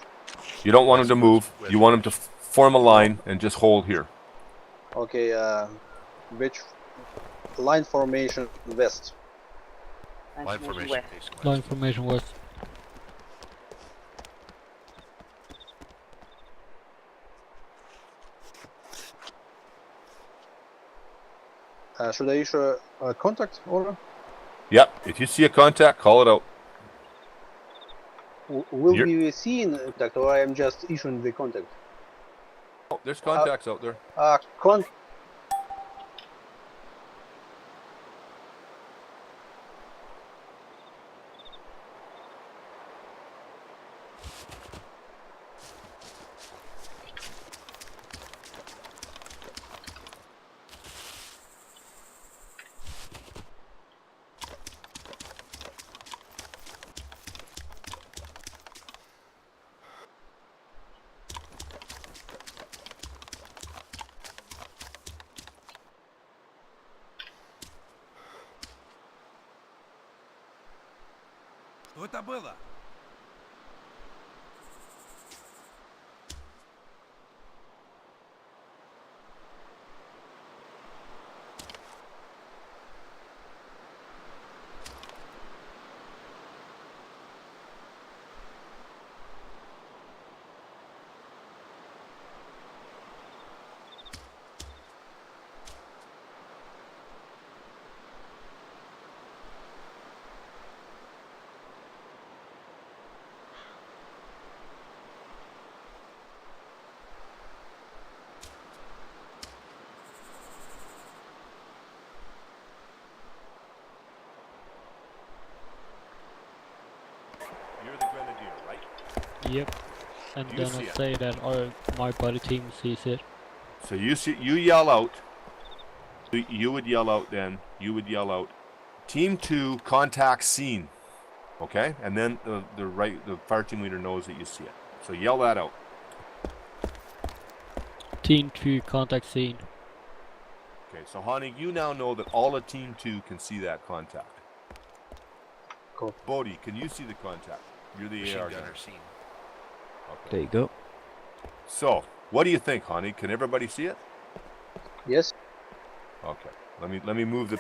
You don't want him to move. You want him to form a line and just hold here. Okay, wedge line formation west. Line formation west. facing west. Line formation west. Should I issue a contact order? Yep. If you see a contact, call it out. Will You're- be seen contact, or I am just issuing the contact? Oh, there's contacts out there. Con. Что это было? You're the grenadier, right? Yep. And Do you then see I it? say that my buddy team sees it. So you see, you yell out. You would yell out then. You would yell out. Team 2 contact scene. Okay, and then the fire team leader knows that you see it. So yell that out. Team 2 contact scene. Okay, so Honig, you now know that all of Team 2 can see that contact. Cool. Bodei, can you see the contact? You're the Machine AR gunner guy. seen. Okay. There you go. So, what do you think, Honig? Can everybody see it? Yes. Okay. Let me move the.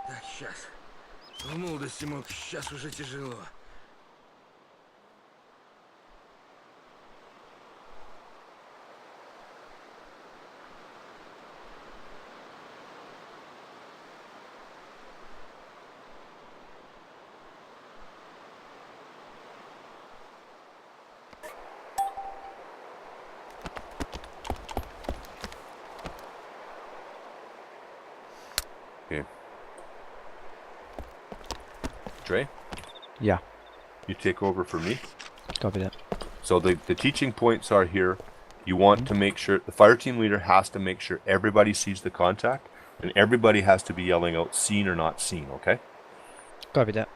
Так, сейчас. В молодости мог, сейчас уже тяжело. Dre? Yeah. You take over for me. Copy that. So the teaching points are here. You want to make sure the fire team leader has to make sure everybody sees the contact, and everybody has to be yelling out seen or not seen, okay? Copy that.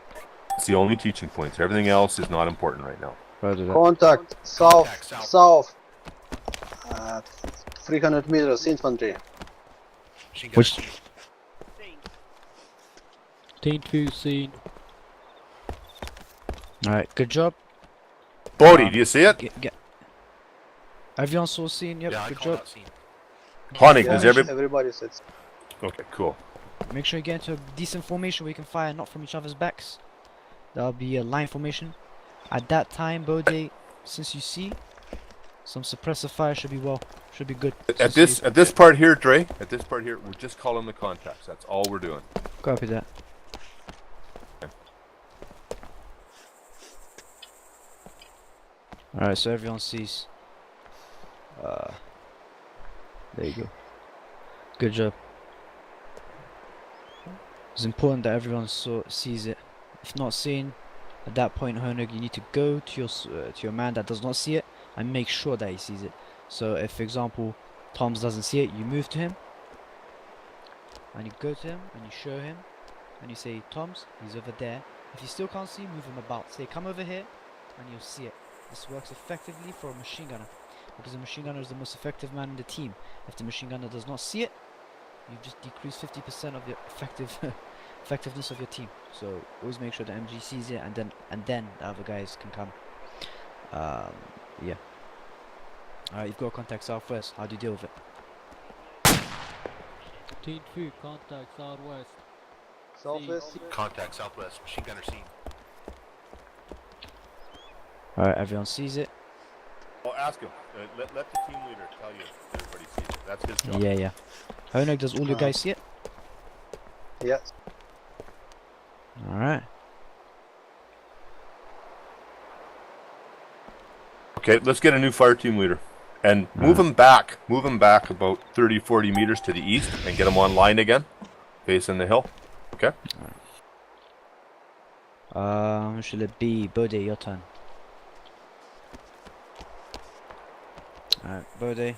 It's the only teaching points. Everything else is not important right now. Roger that. Contact Contact south. south. 300 meters infantry. Machine gunner Which- seen. Team 2 scene. Alright, good job. Bodei, do you see it? Get. Everyone saw scene, yep, Yeah, I good called job. out seen. Honig, Yeah, does every? everybody says. Okay, cool. Make sure you get into a decent formation where you can fire not from each other's backs. That'll be a line formation. At that time, Bodei, since you see, some suppressive fire should be good. At Since this part here, Dre. At this part here, we're just calling the contacts. That's all we're doing. Copy that. Alright, so everyone sees. There you go. Good job. It's important that everyone sees it. If not seen, at that point, Honig, you need to go to your man that does not see it and make sure that he sees it. So, if, for example, Toms doesn't see it, you move to him and you go to him and you show him and you say, Toms, he's over there. If you still can't see, move him about. Say, come over here and you'll see it. This works effectively for a machine gunner because the machine gunner is the most effective man in the team. If the machine gunner does not see it, you just decrease 50% of the effectiveness of your team. So always make sure the MG sees it, and then the other guys can come. Yeah. Alright, you've got contact southwest. How do you deal with it? Team 2 contact southwest. Southwest. Contact southwest. Machine gunner seen. Alright, everyone sees it. Well, ask him. Let the team leader tell you if everybody sees it. That's his job. Yeah. DrHonig, does all your guys see it? Yes. Alright. Okay, let's get a new fire team leader. And move him back. Move him back about 30, 40 meters to the east and get him online again. Facing the hill. Okay? Should it be Bodei, your turn. Alright, Bodei.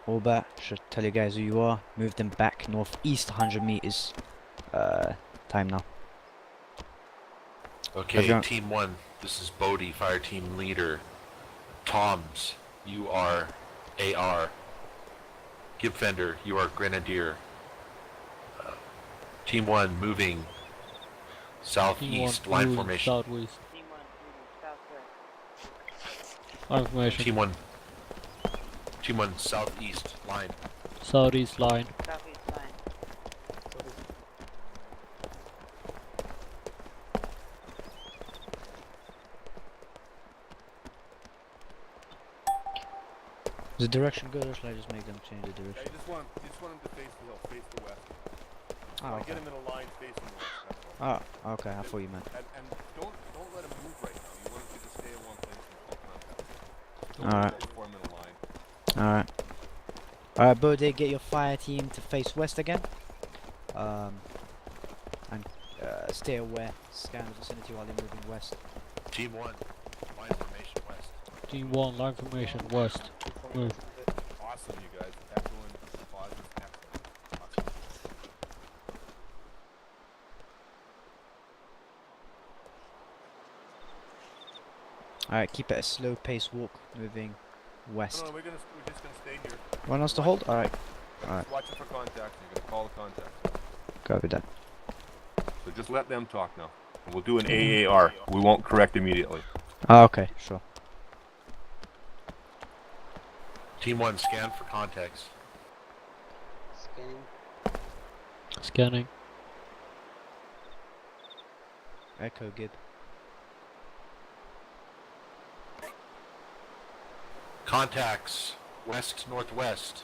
All that. Should tell you guys who you are. Move them back northeast 100 meters. Time now. Okay, Everyone- team 1. This is Bodei, fire team leader. Toms, you are AR. Gibfender, you are grenadier. Team 1 moving southeast, Team 1 line move formation. southwest. Team 1 moving southwest. Line formation. Team 1 southeast, line. Southeast line. Southeast line. Is the direction good or should I just make them change the Yeah, direction? you just want him to face the hill, face the west. Oh, okay. Get him in a line facing the west. That's all. Oh, okay, I thought you meant. And don't let him move right now. You want him to just stay in one place and full contact. Alright. Don't form in a line. Alright. Alright, Bodei, get your fire team to face west again. And stay aware. Scan the vicinity while they're moving west. Team 1, line formation west. Team 1 line formation west. Move. Awesome, you guys. Excellent. Positive. Excellent. Awesome. Alright, keep it a slow pace walk, moving west. No, we're just gonna stay here. Want us to hold? Alright. Just watching for contact. You're gonna call the contact. Copy that. So just let them talk now. And we'll do an AAR. We won't correct immediately. Oh, okay, sure. Team 1, scan for contacts. Scanning. Scanning. Echo Gib. Contacts, west, northwest.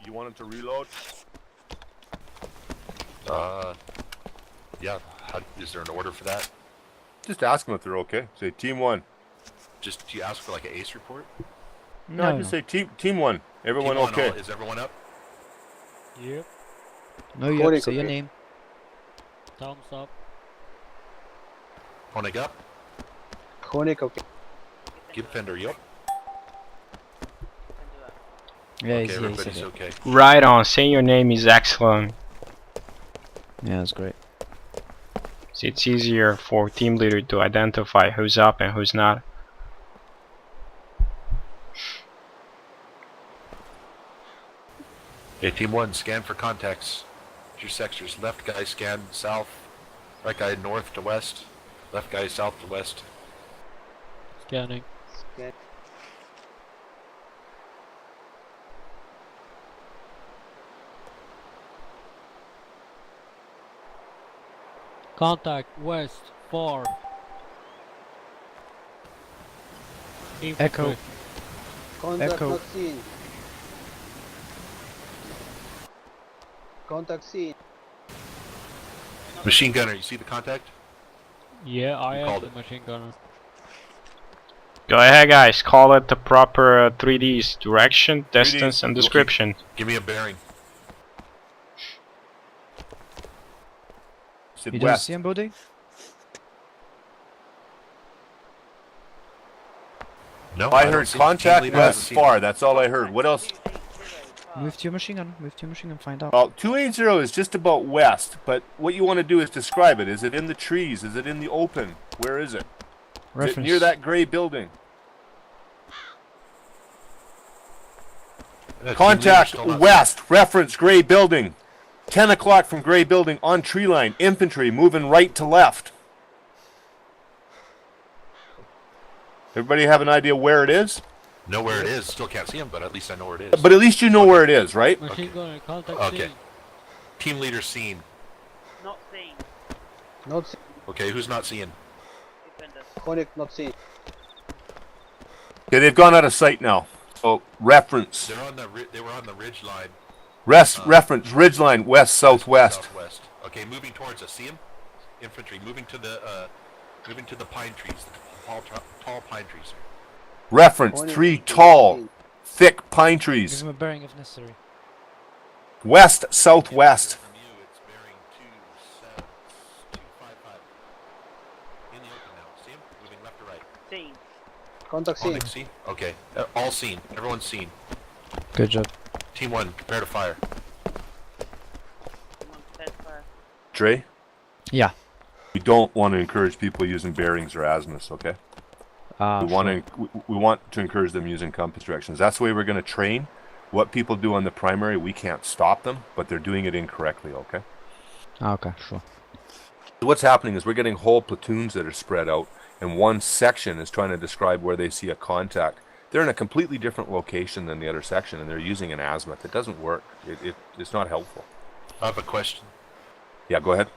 You want him to reload? Yeah, is there an order for that? Just ask them if they're okay. Say team 1. Just, do you ask for like an ace report? No, just say team 1. Everyone Team 1, okay? is everyone up? Yep. No, you Coding, say your okay. name. Thumbs up. DrHonig up? DrHonig, okay. Gibfender, yup. Yeah, Okay, he's everybody's okay. okay. Right on. Saying your name is excellent. Yeah, that's great. So it's easier for team leader to identify who's up and who's not. Okay, team 1, scan for contacts. Your sectors. Left guy scan south. Right guy north to west. Left guy south to west. Scanning. Scan. Contact west 4. Echo. Infantry. Contact Echo. not seen. Contact seen. Machine gunner, you see the contact? Yeah, I You am called the it. machine gunner. Go ahead, guys. Call it the proper 3Ds: direction, 3Ds, distance, and okay. description. Give me a bearing. said You don't west. see him, Bodei? No, I don't heard see him. Team contact leader doesn't west see him. far. That's all I heard. What else? 280 far. Move to your machine gun. Move to your machine gun. Find out. Well, 280 is just about west, but what you want to do is describe it. Is it in the trees? Is it in the open? Where is it? Is it near that gray building? Team Contact leader's still not- west, reference gray building. 10 o'clock from gray building on tree line. Infantry moving right to left. Everybody have an idea where it is? Know where it is. Still can't see him, but at least I know where it is. But at least you know where it is, right? Machine gunner, contact Okay. C. Team leader seen. Not seen. Not seen. Okay, who's not seeing? Gibfender. Honig not seen. Okay, they've gone out of sight now. So reference. They're on the. They were on the ridge line. Reference ridgeline west southwest. Southwest. Okay, moving towards us. See him? Infantry moving to the pine trees. The tall pine trees. Reference Honig 3 not tall, seen. thick pine Give trees. him a bearing if necessary. West southwest. From you, it's bearing 255. In the open now. See him? Moving left to right. Seen. Contact seen. Onyx, see? Okay. All seen. Everyone's seen. Good job. Team 1, prepare to fire. Someone prepared to fire. Dre, Yeah. we don't want to encourage people using bearings or azimuths, okay? We want to encourage them using compass directions. That's the way we're going to train. What people do on the primary, we can't stop them, but they're doing it incorrectly, okay? Okay, sure. What's happening is we're getting whole platoons that are spread out, and one section is trying to describe where they see a contact. They're in a completely different location than the other section, and they're using an azimuth. It doesn't work. It's not helpful. I have a question. Yeah, go ahead.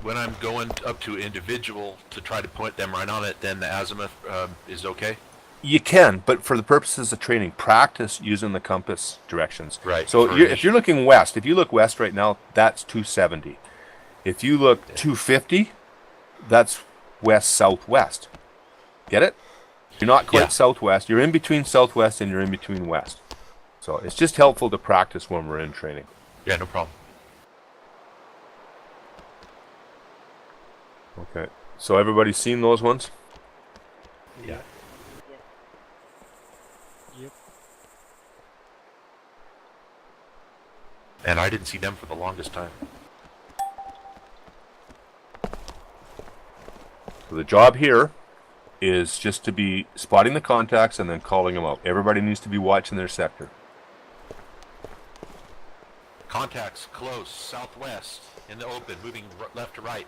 When I'm going up to individual to try to point them right on it, then the azimuth is okay? You can, but for the purposes of training, practice using the compass directions. Right. So for if you're looking west, if you look west right now, that's 270. If you look 250, that's west-southwest. Get it? You're not quite Yeah. southwest. You're in between southwest and you're in between west. So it's just helpful to practice when we're in training. Yeah, no problem. Okay. So everybody's seen those ones? Yeah. Yep. And I didn't see them for the longest time. So the job here is just to be spotting the contacts and then calling them out. Everybody needs to be watching their sector. Contacts close, southwest, in the open, moving left to right.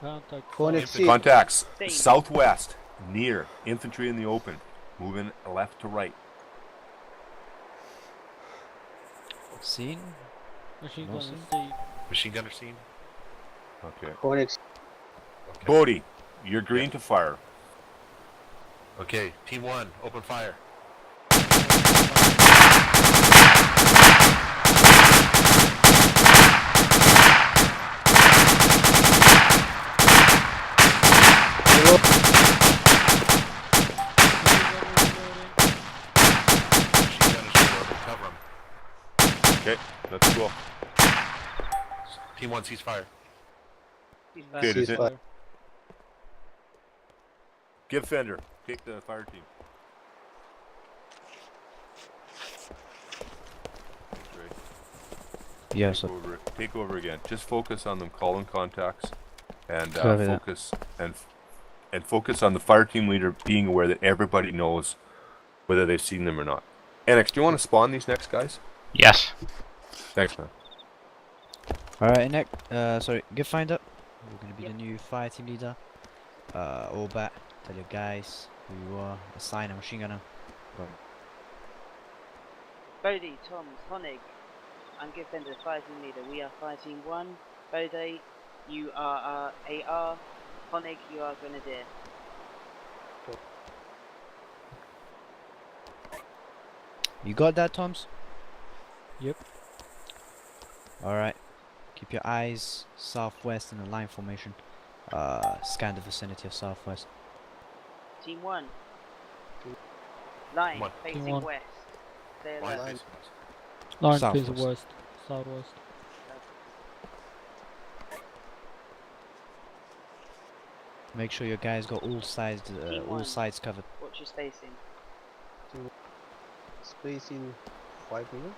Contact Honig seen. Contacts Same. southwest, near, infantry in the open, moving left to right. Seen? machine No, gunner sir. C. Machine gunner seen? Okay. Honig Okay. Bodei, you're green to fire. Okay, team 1, open fire. Machine gunner should go cover him. Okay, let's go. Team 1 sees fire. He's Okay, fire. does it? Ceasefire. Gibfender, take the fire team. Yeah, so Take over again. Just focus on them calling contacts, and Copy that. focus on the fire team leader being aware that everybody knows whether they've seen them or not. Annex, do you want to spawn these next guys? Yes. Thanks, man. alright, Gibfender. You're gonna be the new fire team leader. All bat. Tell your guys who you are. Assign a machine gunner. Bodei, Toms, Honig. I'm Gibfender, fire team leader. We are fire team 1. Bodei, you are our AR. Honig, you are grenadier. You got that, Toms? Yep. Alright. Keep your eyes southwest in a line formation. Scan the vicinity of southwest. Team 1. Line, One. facing Team 1. west. Stay Line alert. facing west. Line Southwest. facing west. Southwest. Make sure your guys got all Team all one. sides covered. Watch your spacing. Spacing 5 minutes.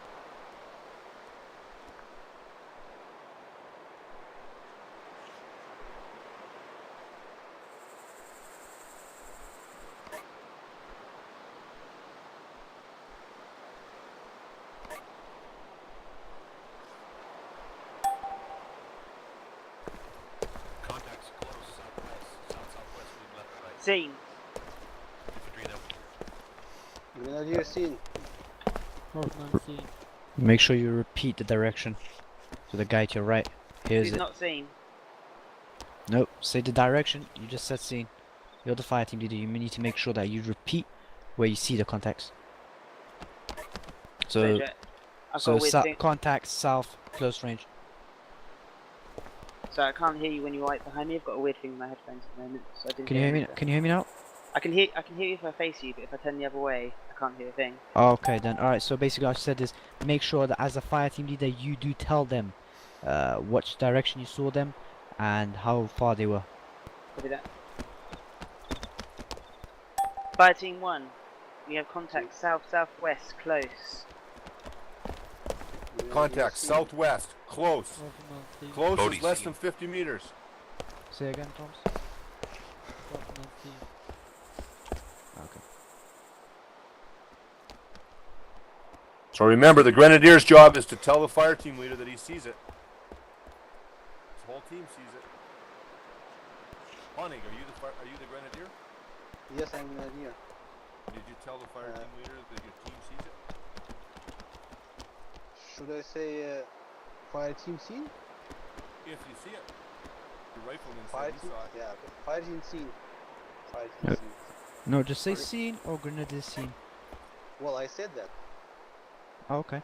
Contacts close, southwest, southwest, move left or right. Scene. Infantry though. Grenadier seen. Horseman seen. Make sure you repeat the direction to the guy to your right. Here's Who's it. not seen? Nope, say the direction. You just said scene. You're the fire team leader. You need to make sure that you repeat where you see the contacts. So, I've got a weird thing. contact south, close range. So I can't hear you when you're right behind me. I've got a weird thing in my headphones at the moment. So I didn't Can you hear me? anything. Can you hear me now? I can hear you if I face you, but if I turn the other way, I can't hear a thing. Okay then. Alright, so basically I said is make sure that as a fire team leader you do tell them which direction you saw them and how far they were. Copy that. Fire team 1, we have contact southwest, close. Contact southwest, close. Horseman seen. Close Bodei is less seen. than 50 meters. Say again, Toms. Horseman seen. Okay. So remember, the grenadier's job is to tell the fire team leader that he sees it. His whole team sees it. Honig, are you the grenadier? Yes, I'm Grenadier. Did you tell the fire team leader that your team sees it? Should I say fire team seen? If you see it. Your rifleman Fire said he team? saw it. Yeah, okay. Fire team seen. Fire team Yep. seen. No, just say Sorry? scene or grenadier scene. Well, I said that. Oh, okay.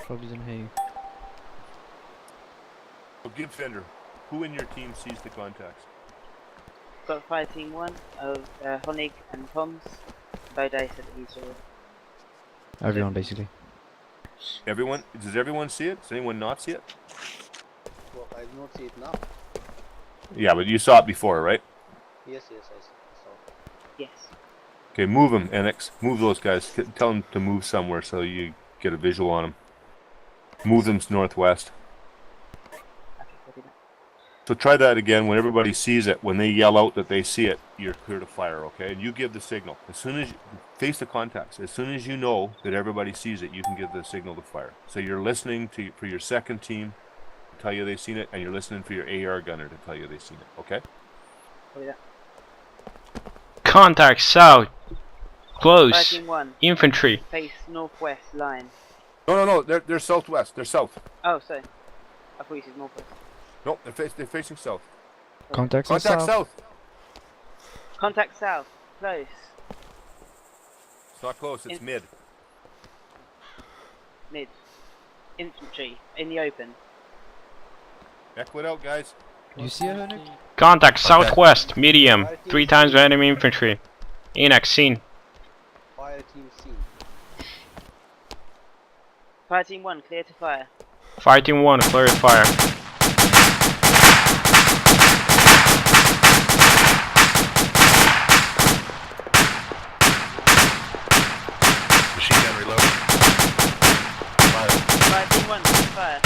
Probably didn't hear you. So Gibfender, who in your team sees the contacts? Got fire team 1 of Honig and Toms. Bodei said that he saw it. Everyone basically. Everyone? Does everyone see it? Does anyone not see it? Well, I do not see it now. Yeah, but you saw it before, right? Yes, I saw. Yes. Okay, move them, Enex. Move those guys. Tell them to move somewhere so you get a visual on them. Move them northwest. Okay, copy that. So try that again. When everybody sees it, when they yell out that they see it, you're clear to fire, okay? And you give the signal. As soon as you face the contacts, as soon as you know that everybody sees it, you can give the signal to fire. So you're listening for your second team to tell you they've seen it, and you're listening for your AR gunner to tell you they've seen it, okay? Copy that. Contact south, Fire close, team 1, infantry. face northwest line. No, they're southwest. They're south. Oh, sorry. I thought you said northwest. No, they're facing south. Contacts Contact south. south. Contact south, close. It's not close. It's mid. Mid. Infantry, in the open. Echo it out, guys. Do you see it, Honig? Seen. Contact southwest, medium. 3 times enemy infantry. Enex scene. Fire team seen. Fire team 1, clear to fire. Fire team 1, clear to fire. Machine gun reload. Fire. Fire team 1, clear to fire.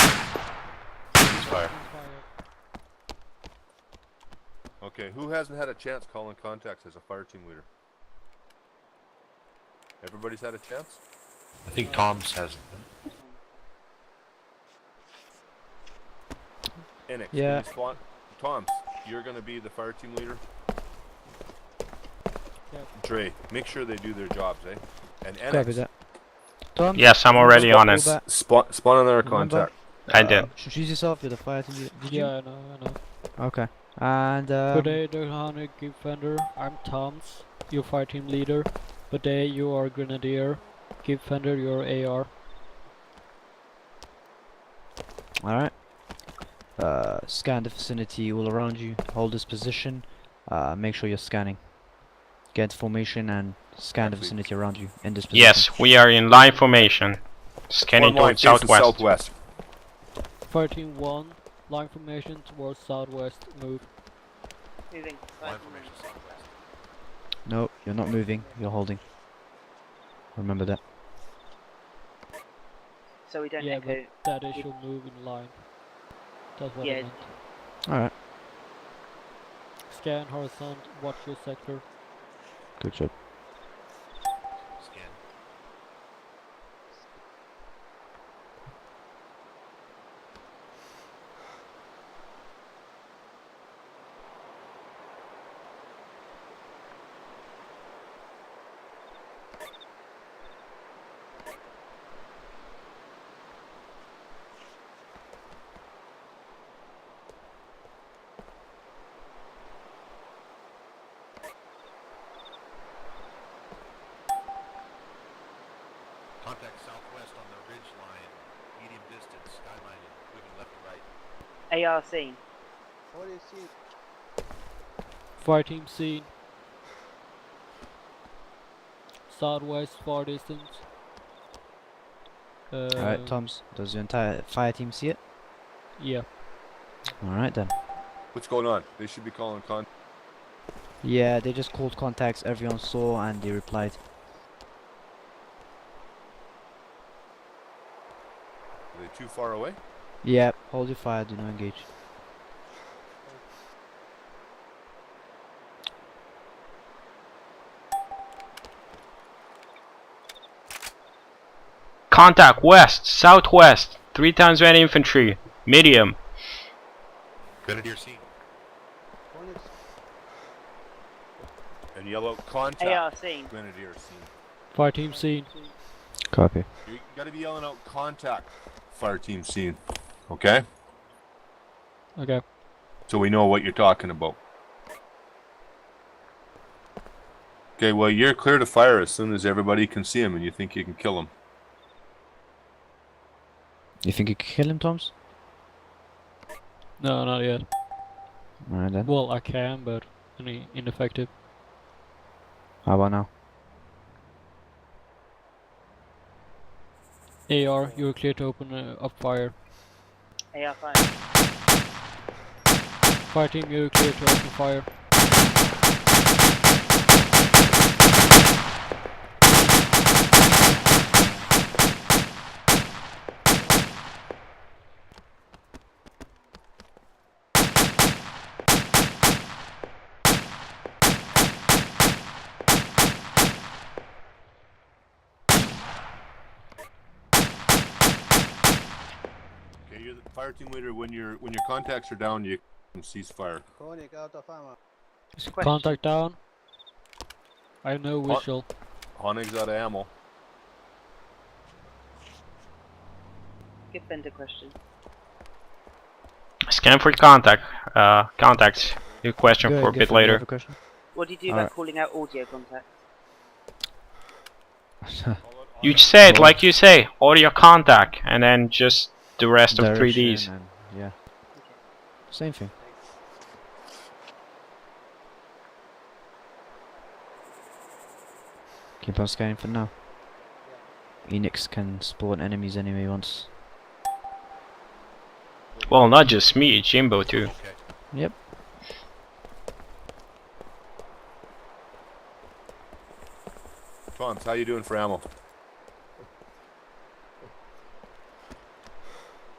Cease fire. Okay, who hasn't had a chance calling contacts as a fire team leader? Everybody's had a chance? I think Tom's hasn't. Enex, Yeah. can you spawn? Toms, you're gonna be the fire team leader. Yep. Dre, make sure they do their jobs, eh? And Copy Enex, that. Tom? Yes, I'm already on it. spawn another Remember? contact. I did. Choose yourself, you're the fire team leader. Did you? Yeah, I know. Okay. And Bodei, DrHonig, Gibfender. I'm Toms, your fire team leader. Bodei, you are Grenadier. Gibfender, you're AR. alright. Scan the vicinity all around you. Hold this position. Make sure you're scanning. Get into formation and scan the Actually- vicinity around you in this position. Yes, we are in line formation. Scanning One line towards facing southwest. Fire team 1, line formation towards southwest. Move. Moving. Line 5 formation southwest. No, you're not moving. You're holding. Remember that. So we don't Yeah, echo. but that it should move in line. That's what I Yeah. meant. Alright, Scan horizon, watch your sector. good job. Scan. Contact southwest on the ridge line. Medium distance, skylining, moving left to right. AR seen. What is it? Fire team seen. Southwest far distance. Alright, Toms, does your entire fire team see it? Yeah. Alright then. What's going on? They should be calling con. Yeah, they just called contacts, everyone saw and they replied. Are they too far away? Yeah, hold your fire, do not engage. Contact west, southwest. 3 times red infantry. Medium. Grenadier seen. Onyx. And yell out contact. AR seen. Grenadier scene. Fire team seen. Copy. You gotta be yelling out contact. Fire team scene. Okay? Okay. So we know what you're talking about. Okay, well you're clear to fire as soon as everybody can see him and you think you can kill him. You think you can kill him, Toms? No, not yet. Alright then. Well, I can, but ineffective. How about now? AR, you're clear to open up fire. AR 5. Fire team, you're clear to open fire. Okay, you're the fire team leader. When your contacts are down, you can cease fire. Chronic out of ammo. Question. Contact down. I have no visual. Honig's out of ammo. Gibfender question. Scan for contact. Contacts. Your question Go for a ahead, bit Gibfender, you have later. a question? What do you do Alright. about calling out audio contacts? You say it like you say. Audio contact. And then just the rest of Direction 3Ds. and- yeah. Same thing. Keep on scanning for now. Enex can spawn enemies anyway once. Well, not just me. Jimbo too. Okay. Yep. Toms, how you doing for ammo?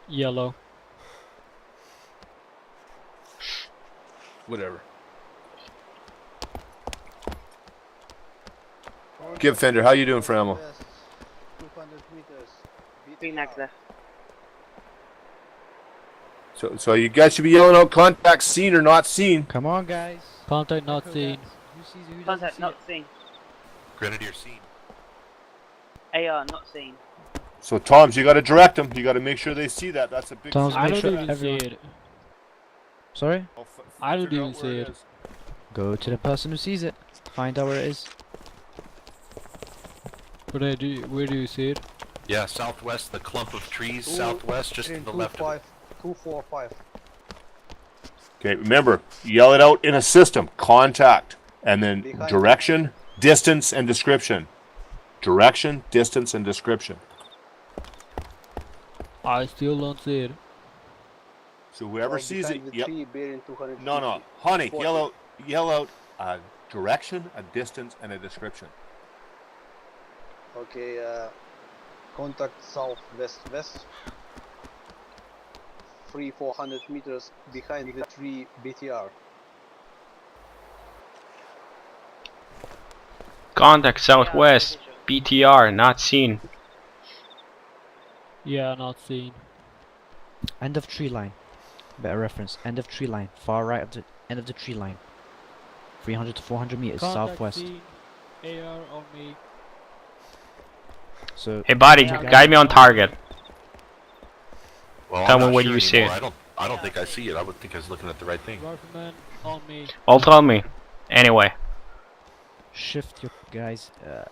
Yellow. Whatever. Gibfender, how you doing for ammo? West, 200 meters. 3 mags left. So you guys should be yelling out contact seen or not seen. Come on, guys. Contact not seen. Who sees it, who doesn't Contact see not it? seen. Grenadier seen. AR not seen. So Toms, you got to direct them. You got to make sure they see that. That's a big. Toms, I make don't sure even see everyone- it. Sorry? I don't Figure even out see where it. is. Go to the person who sees it. Find out where it is. But where do you see it? Yeah, southwest, the clump of trees, Two- southwest, just to in the left of it. 245. Okay, remember, yell it out in a system. Contact, and then Behind. direction, distance, and description. Direction, distance, and description. I still don't see it. So whoever sees it, behind the yep. tree bearing 250. No. Honig, 40. yell out a direction, a distance, and a description. Okay, contact southwest. 400 meters behind the tree BTR. Contact southwest. BTR, not seen. Yeah, not seen. End of tree line. Better reference. End of tree line. Far right of the end of the tree line. 300 to 400 meters Contact southwest. seen. AR on me. So Hey, buddy, guide me on target. Well, Tell I'm me not what sure you see. anymore. I don't think I see it. I would think I was looking at the right thing. Rifleman on me. Well, tell me. Anyway. shift your guys a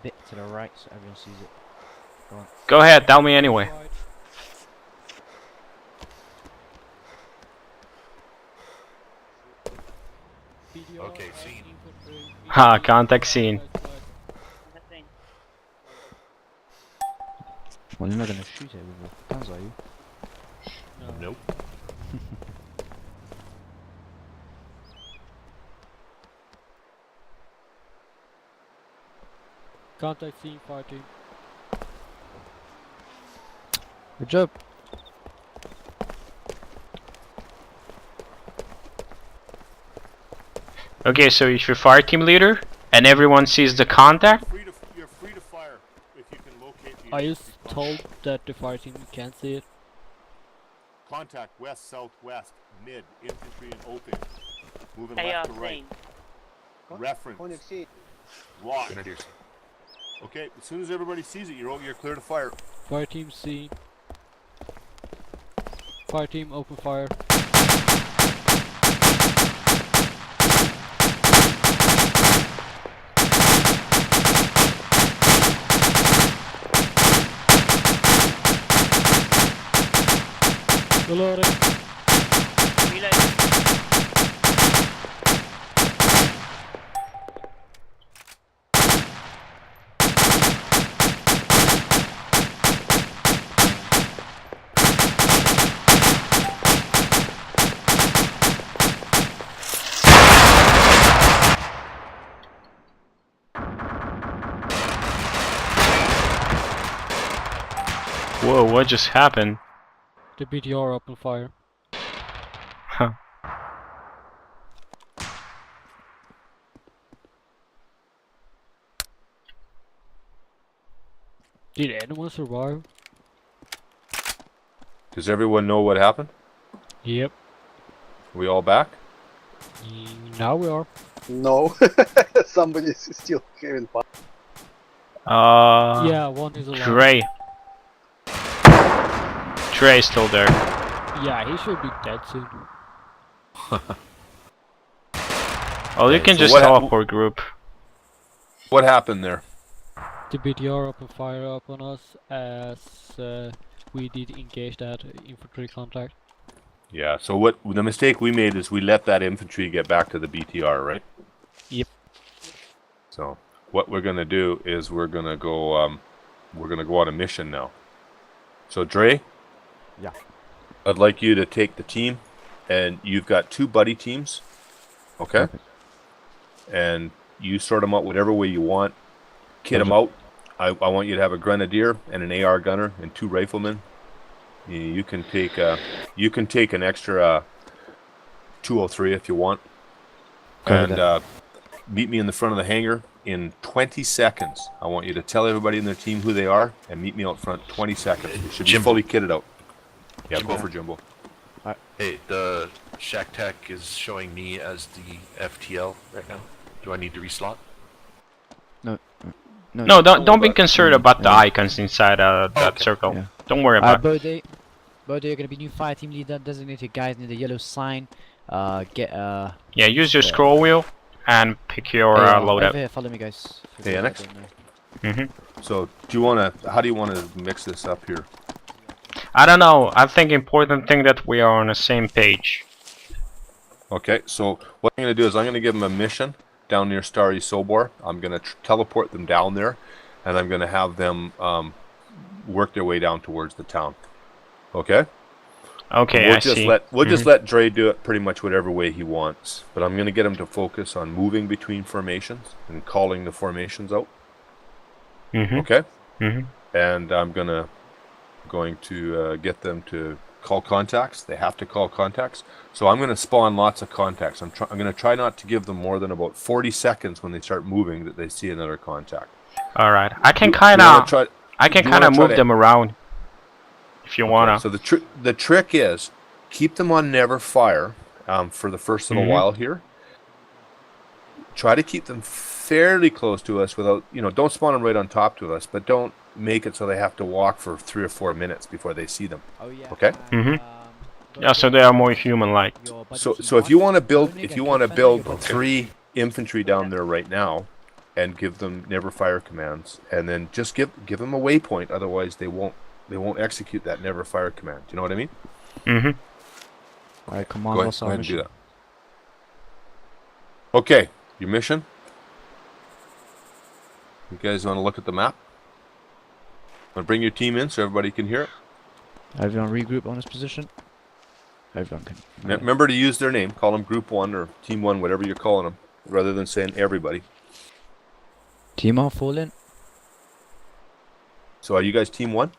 bit to the right so everyone sees it. Go on. Go ahead, tell me anyway. Right. BDR Okay, and seen. infantry. Ha, contact scene. Well, you're not gonna shoot it with the guns, are you? No. Nope. Contact scene fighting. Good job. Okay, so if you're fire team leader and everyone sees the contact, You're free to fire if you can locate the Are you told that the fighting can't see it? contact west, southwest, mid, infantry, and open. Moving AR left to right. seen. Reference. Honig see. Lock. Grenadiers. Okay, as soon as everybody sees it, you're clear to fire. Fire team seen. Fire team open fire. Reloading. Reload. whoa, what just happened? The BTR open fire. Huh. Did anyone survive? Does everyone know what happened? Yep. We all back? Now we are. No, somebody is still having fun. Yeah, one is alive. Dre. Dre's still there. Yeah, he should be dead soon. Oh, you Okay, can so just what teleport group. What happened there? The BTR opened fire up on us as we did engage that infantry contact. Yeah, so what the mistake we made is we let that infantry get back to the BTR, right? Yep. So what we're gonna do is we're gonna go on a mission now. So Dre? Yeah. I'd like you to take the team, and you've got 2 buddy teams, okay? Okay. And you sort them out whatever way you want. Kit them out. I want you to have a grenadier and an AR gunner and 2 riflemen. You can take an extra 203 if you want. Copy And meet me in the front of the hangar in 20 seconds. I want you to tell everybody in their team who they are and meet me out front 20 seconds. You should be Jimbo. fully kitted out. Yeah, Jimbo. go for Jimbo. Hey, the Shack Tech is showing me as the FTL right now. Do I need to reslot? No, don't be about- concerned about the yeah. icons inside that Okay. circle. Yeah. Don't worry about it. Bodei, you're gonna be new fire team leader. Designated guys near the yellow sign. Get Yeah, use your yeah. scroll wheel and pick your loadout. over here, follow me, guys. For Hey, those that Annex? don't know. So, how do you want to mix this up here? I don't know. I think important thing that we are on the same page. Okay, so what I'm going to do is I'm going to give them a mission down near Starry Sobor. I'm going to teleport them down there, and I'm going to have them work their way down towards the town. Okay? Okay, We'll I just see. just let Dre do it pretty much whatever way he wants. But I'm going to get him to focus on moving between formations and calling the formations out. Mm-hmm. Okay. Mm-hmm. And I'm going to get them to call contacts. They have to call contacts. So I'm going to spawn lots of contacts. I'm going to try not to give them more than about 40 seconds when they start moving that they see another contact. All right. I can You kind wanna of try- I can you kind wanna of try move to- them around if you Okay, wanna. so the trick is keep them on never fire for the first little while here. Try to keep them fairly close to us without, don't spawn them right on top to us, but don't make it so they have to walk for 3 or 4 minutes before they see them. Oh yeah. Okay. Yeah, so they are more human-like. So if you want to build 3 infantry down there right now, and give them never fire commands, and then just give them a waypoint. Otherwise, they won't execute that never fire command. Do you know what I mean? Mm-hmm. Alright, Go command ahead and do that. Okay, your mission. You guys want to look at the map? Want to bring your team in so everybody can hear it? Everyone regroup on this position. Everyone can. Remember to use their name. Call them Group 1 or Team 1, whatever you're calling them, rather than saying everybody. Team 1 fall in. So are you guys Team 1?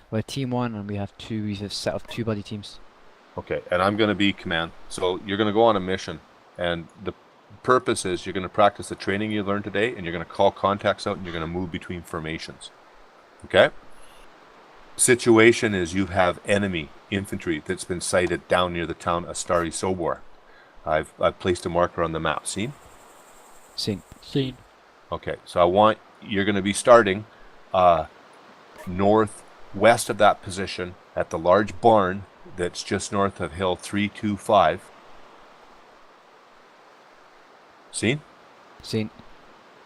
We're Team 1 and we have a set of 2 buddy teams. Okay, and I'm going to be command. So you're going to go on a mission, and the purpose is you're going to practice the training you learned today, and you're going to call contacts out, and you're going to move between formations. Okay? Situation is you have enemy infantry that's been sighted down near the town of Stary Sobor. I've placed a marker on the map. Seen? Seen. Okay, so you're going to be starting northwest of that position at the large barn that's just north of Hill 325. Seen? Seen.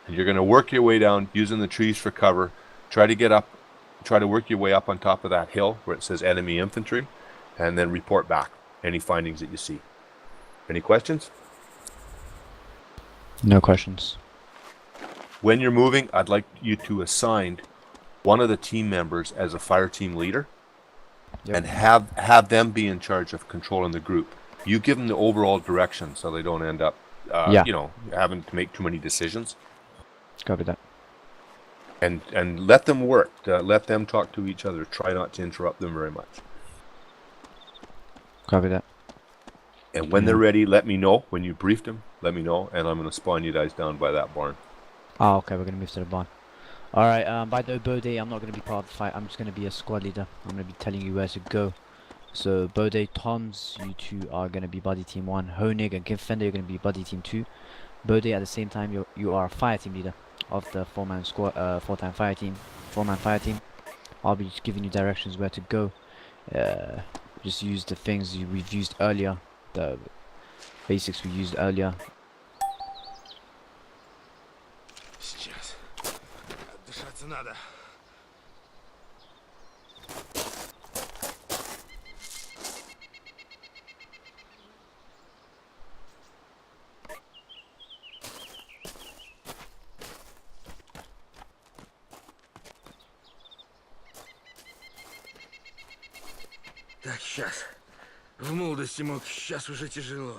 And you're going to work your way down using the trees for cover. Try to work your way up on top of that hill where it says enemy infantry, and then report back any findings that you see. Any questions? No questions. When you're moving, I'd like you to assign one of the team members as a fire team leader, and have them be in charge of controlling the group. You give them the overall direction so they don't end up, having to make too many decisions. Copy that. And let them work. Let them talk to each other. Try not to interrupt them very much. Copy that. And when they're ready, let me know. When you briefed them, let me know, and I'm going to spawn you guys down by that barn. Oh, okay, we're going to move to the barn. Alright, by the way, Bodei, I'm not going to be part of the fight. I'm just going to be a squad leader. I'm going to be telling you where to go. So, Bodei, Toms, you two are going to be buddy team 1. Honig and Gibfender, you're going to be buddy team 2. Bodei, at the same time, you are a fire team leader of the 4-man squad, 4-man fire team. I'll be just giving you directions where to go. Just use the things we've used earlier, the basics we used earlier. Сейчас. Отдышаться надо. Так, сейчас. В молодости мог, сейчас уже тяжело.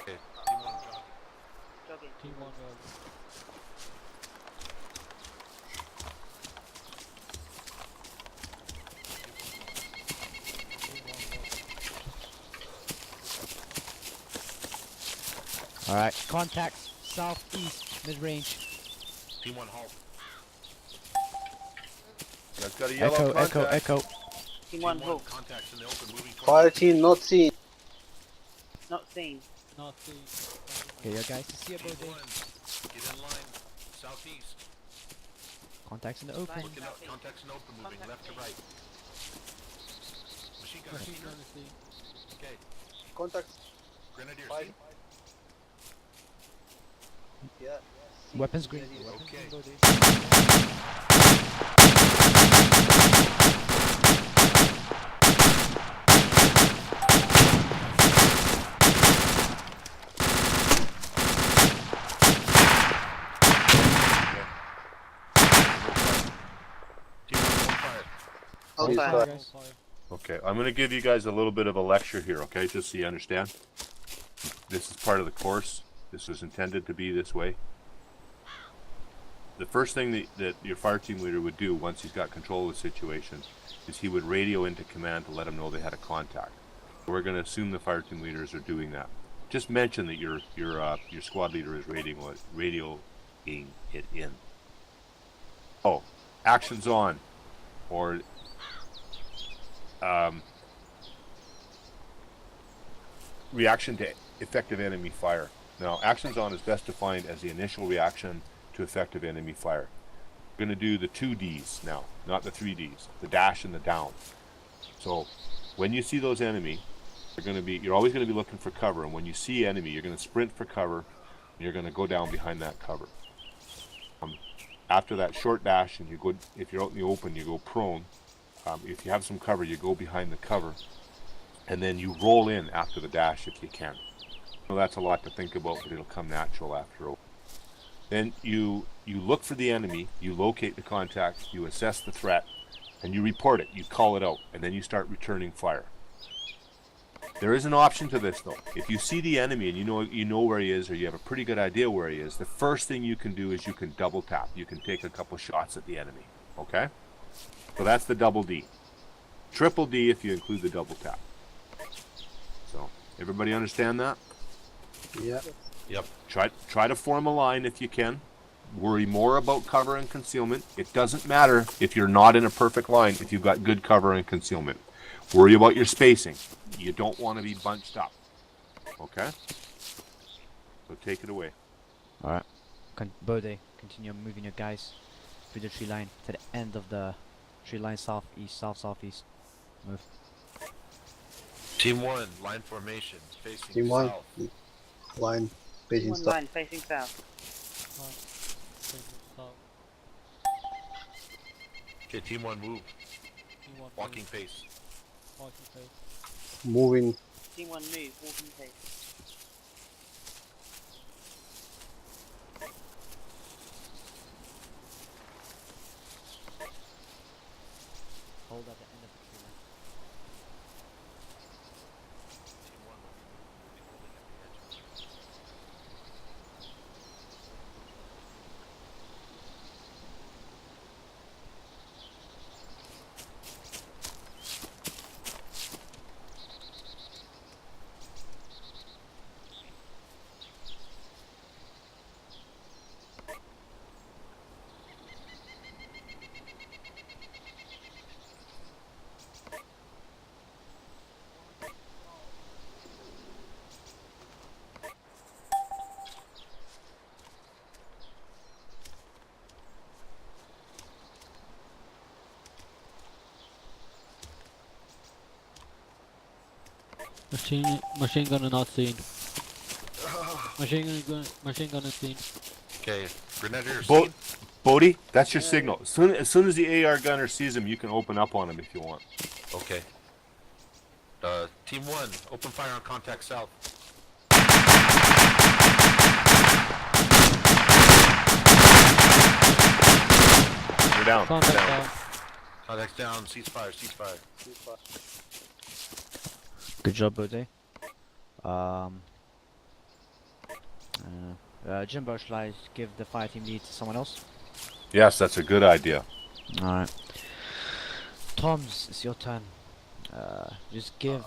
Okay, team 1 jogging. Jogging. Team 1 jogging. Alright, contact southeast, mid-range. Team 1 halt. That's got a yellow Echo, contact. echo. Team 1 Team 1 halt. contacts in the open moving towards Fire team not seen. Not seen. Not seen. Okay, your guys to see about Team there. 1, get in line. Southeast. Contacts in the open. Looking up. Contacts in open moving left to right. Machine gun. Machine gun is seen. Okay. Contact. Grenadier Fire. seen. Yeah. Weapons green. Yeah, Weapons okay. green, Bodei. Team 1 hold fire. Please Fire. fire. Hold fire. Okay, I'm going to give you guys a little bit of a lecture here, okay, just so you understand. This is part of the course. This was intended to be this way. The first thing that your fire team leader would do once he's got control of the situation is he would radio into command to let them know they had a contact. We're going to assume the fire team leaders are doing that. Just mention that your squad leader is radioing it in. Oh, actions on, or reaction to effective enemy fire. Now, actions on is best defined as the initial reaction to effective enemy fire. We're going to do the 2 Ds now, not the 3 Ds, the dash and the down. So, when you see those enemy, you're always going to be looking for cover, and when you see enemy, you're going to sprint for cover, and you're going to go down behind that cover. After that short dash, and if you're out in the open, you go prone. If you have some cover, you go behind the cover, and then you roll in after the dash if you can. Well, that's a lot to think about, but it'll come natural after. Then you look for the enemy, you locate the contact, you assess the threat, and you report it. You call it out, and then you start returning fire. There is an option to this though. If you see the enemy and you know where he is, or you have a pretty good idea where he is, the first thing you can do is you can double tap. You can take a couple shots at the enemy. Okay? So that's the double D. Triple D if you include the double tap. So everybody understand that? Yeah. Yep. Try to form a line if you can. Worry more about cover and concealment. It doesn't matter if you're not in a perfect line if you've got good cover and concealment. Worry about your spacing. You don't want to be bunched up. Okay? So take it away. Alright. Bodei, continue moving your guys through the tree line to the end of the tree line, southeast, southeast. Move. Team 1 line formation facing Team 1 south. line Team facing 1 south. line facing south. Facing south. Okay, Team 1 move. Team 1 Walking pace. Walking pace. Moving. Team 1 move, walking pace. Hold at the end of the tree line. Team 1 will be holding at the edge. Machine gun not seen. Machine gun is seen. Okay, Grenadier Bo- seen. Bodei, that's your signal. As soon as the AR gunner sees him, you can open up on him if you want. Okay. Team 1, open fire on contact south. You're down. Contact Down. down. Contact's down, ceasefire, ceasefire. Good job, Bodei. Jimbo, shall I give the fire team lead to someone else? Yes, that's a good idea. Alright. Tom's, it's your turn. Just give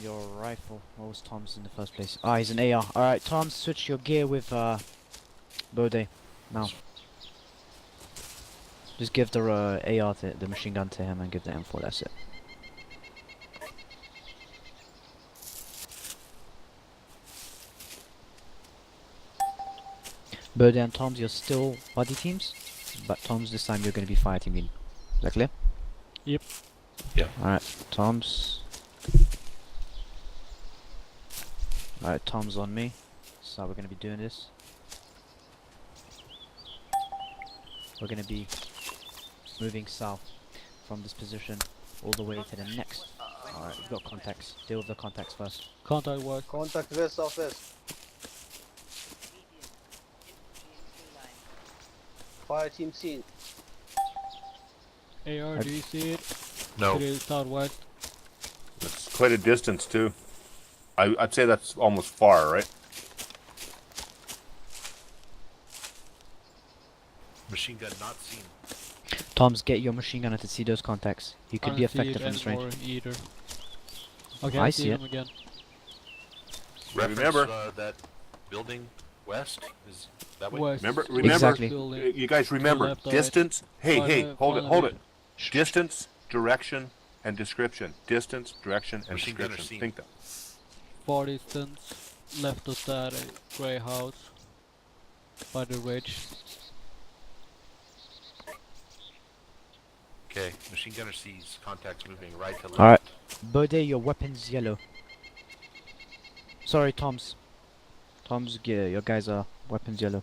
your rifle. What was Tom's in the first place? Ah, he's an AR. Alright, Tom, switch your gear with Bodei. Now. Just give the AR to the machine gun to him and give the M4, that's it. Bodei and Tom's, you're still buddy teams, but Tom's this time you're going to be fire team lead. Is that clear? Yep. Yeah. Alright, Tom's. Alright, Tom's on me. So we're going to be doing this. We're going to be moving south from this position all the way to the next. Alright, we've got contacts. Deal with the contacts first. Contact west. Contact west, southwest. Fire team seen. AR, do you see it? No. To the southwest. It's quite a distance too. I'd say that's almost far, right? Machine gun not seen. Tom's, get your machine gunner to see those contacts. He could be I don't see effective it from this range. anymore either. Okay, I I see see it. him again. Reference, Remember- that building west is that way. West. Remember, Exactly. Building. you guys remember left, right. distance. Hey, Follow hey, the- hold it, follow hold the- it. Distance, direction, and description. Distance, direction, and Machine gunner description. seen. Think that. Far distance, left of that grey house. By the ridge. Okay, machine gunner sees contacts moving right to left. Alright. Bodei, your weapon's yellow. Sorry, Tom's. Tom's gear, your guys are weapons yellow.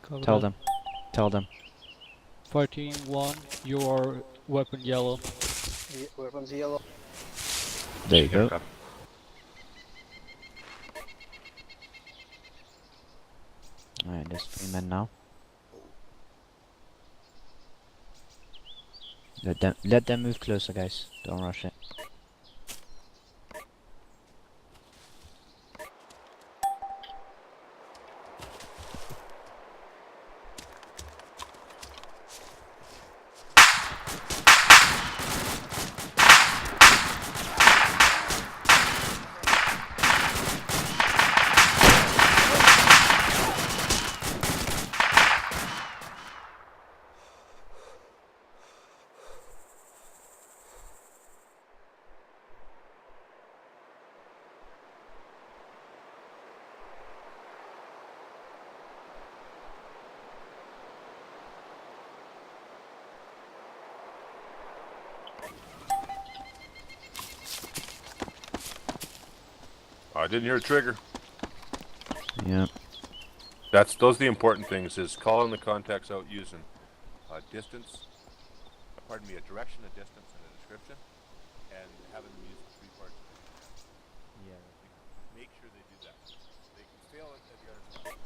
Cover Tell that. them. Tell them. Fighting 1, you are weapon yellow. Weapons yellow. There you go. Okay. Alright, there's 3 men now. Let them move closer, guys. Don't rush it. I didn't hear a trigger. Yeah. Those are the important things. Is calling the contacts out using distance. Pardon me, a direction, a distance, and a description, and having them use the 3 parts. Yeah. Make sure they do that. They can fail at the other stuff.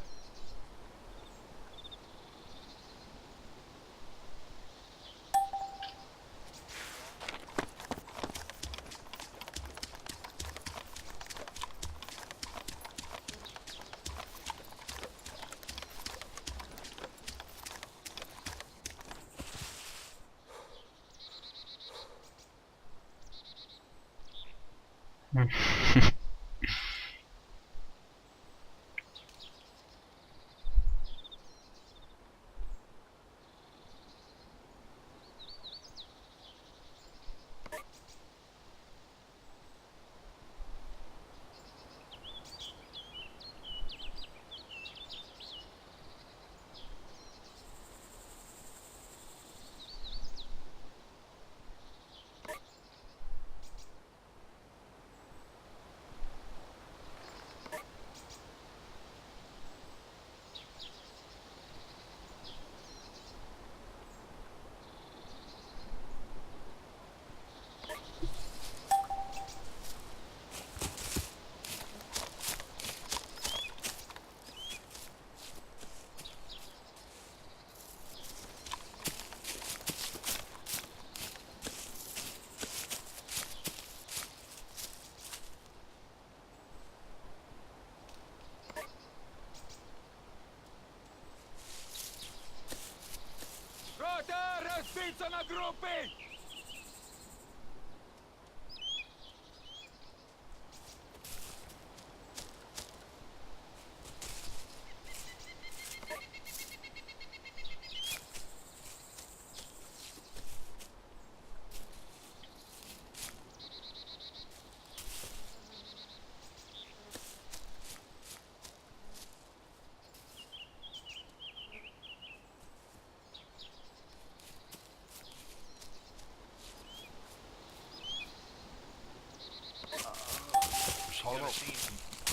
Call them out.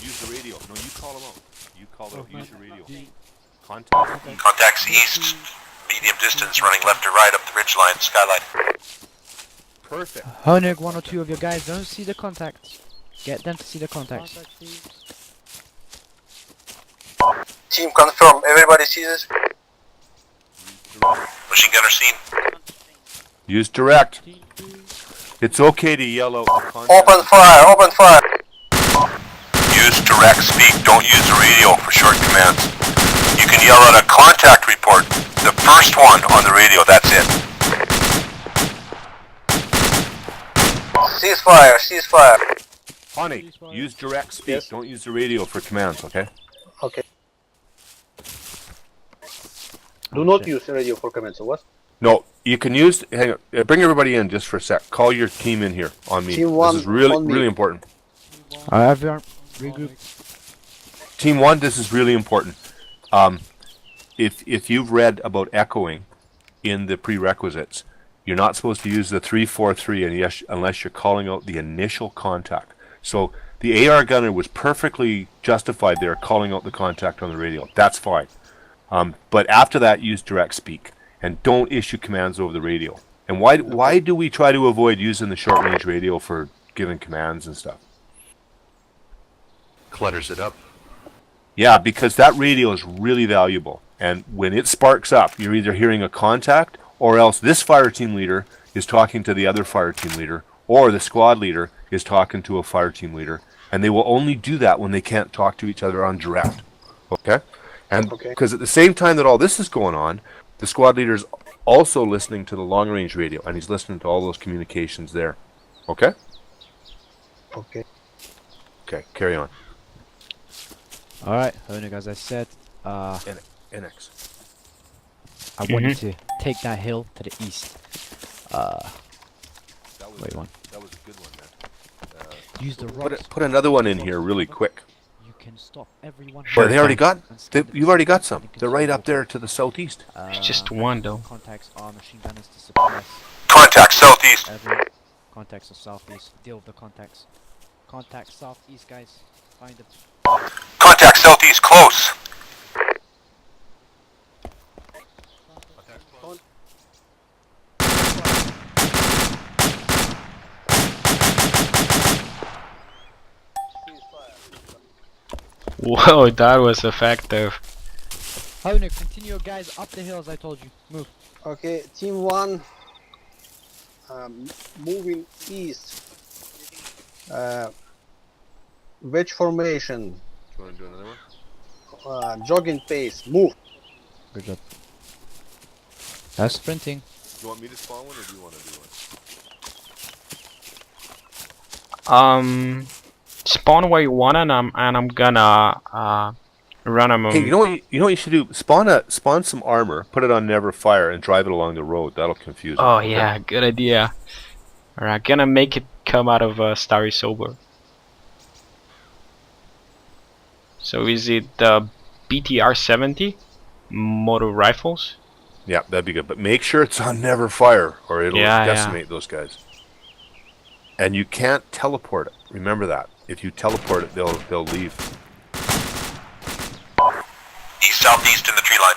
Use the radio. No, you call them out. You call them out. Use your radio. The Contact. Contacts east, medium distance, running left or right up the ridgeline, skyline. Perfect. Honig, one or two of your guys don't see the contacts. Get them to see the contacts. contact team. Team confirm, everybody sees us? Machine gunner seen. Use direct. Team 2. It's okay to yell out the contact. Open fire, open fire. Use direct speak, don't use the radio for short commands. You can yell out a contact report, the first one on the radio, that's it. Ceasefire, ceasefire. Honey, use direct speak. Yes. Don't use the radio for commands, okay? Okay. Do not use the radio for commands, or what? No, you can use. Hang on. Bring everybody in just for a sec. Call your team in here on me. Team one this is really, on me. really important. Everyone, regroup. Team 1, this is really important. If you've read about echoing in the prerequisites, you're not supposed to use the 343 unless you're calling out the initial contact. So the AR gunner was perfectly justified there calling out the contact on the radio. That's fine. But after that, use direct speak and don't issue commands over the radio. And why do we try to avoid using the short range radio for giving commands and stuff? Clutters it up. Yeah, because that radio is really valuable. And when it sparks up, you're either hearing a contact or else this fire team leader is talking to the other fire team leader or the squad leader is talking to a fire team leader. And they will only do that when they can't talk to each other on direct. Okay? And because at the same time that all this is going on, the squad leader is also listening to the long range radio and he's listening to all those communications there. Okay? Okay. Okay, carry on. Alright, Honig, as I said, enex. I want you to take that hill to the east. Wait one. That was a good one, man. Use the rocks. Put another one in here really quick. You can stop everyone. But they already got. and scan the You've already got vicinity. some. You can They're right stop up there to the southeast. It's just one though. Contacts are machine gunners to suppress. Contact southeast. Every contacts are southeast. Deal with the contacts. Contacts southeast, guys. Find them. Contact southeast close. Whoa, that was effective. Honig, continue your guys up the hill as I told you. Move. Okay, team 1 moving east. Wedge formation, Do you want to do another one? jogging pace, move. Good job. That's sprinting. Do you want me to spawn one or do you want to do one? Spawn where you want and I'm gonna run them. Hey, you know what you should do? Spawn some armor, put it on never fire, and drive it along the road. That'll confuse them. Oh yeah, good idea. Alright, gonna make it come out of Starry Sober. So is it the BTR 70 motor rifles? Yeah, that'd be good. But make sure it's on never fire, or it'll Yeah, decimate those guys. And you can't teleport it. Remember that. If you teleport it, they'll leave. East southeast in the tree line.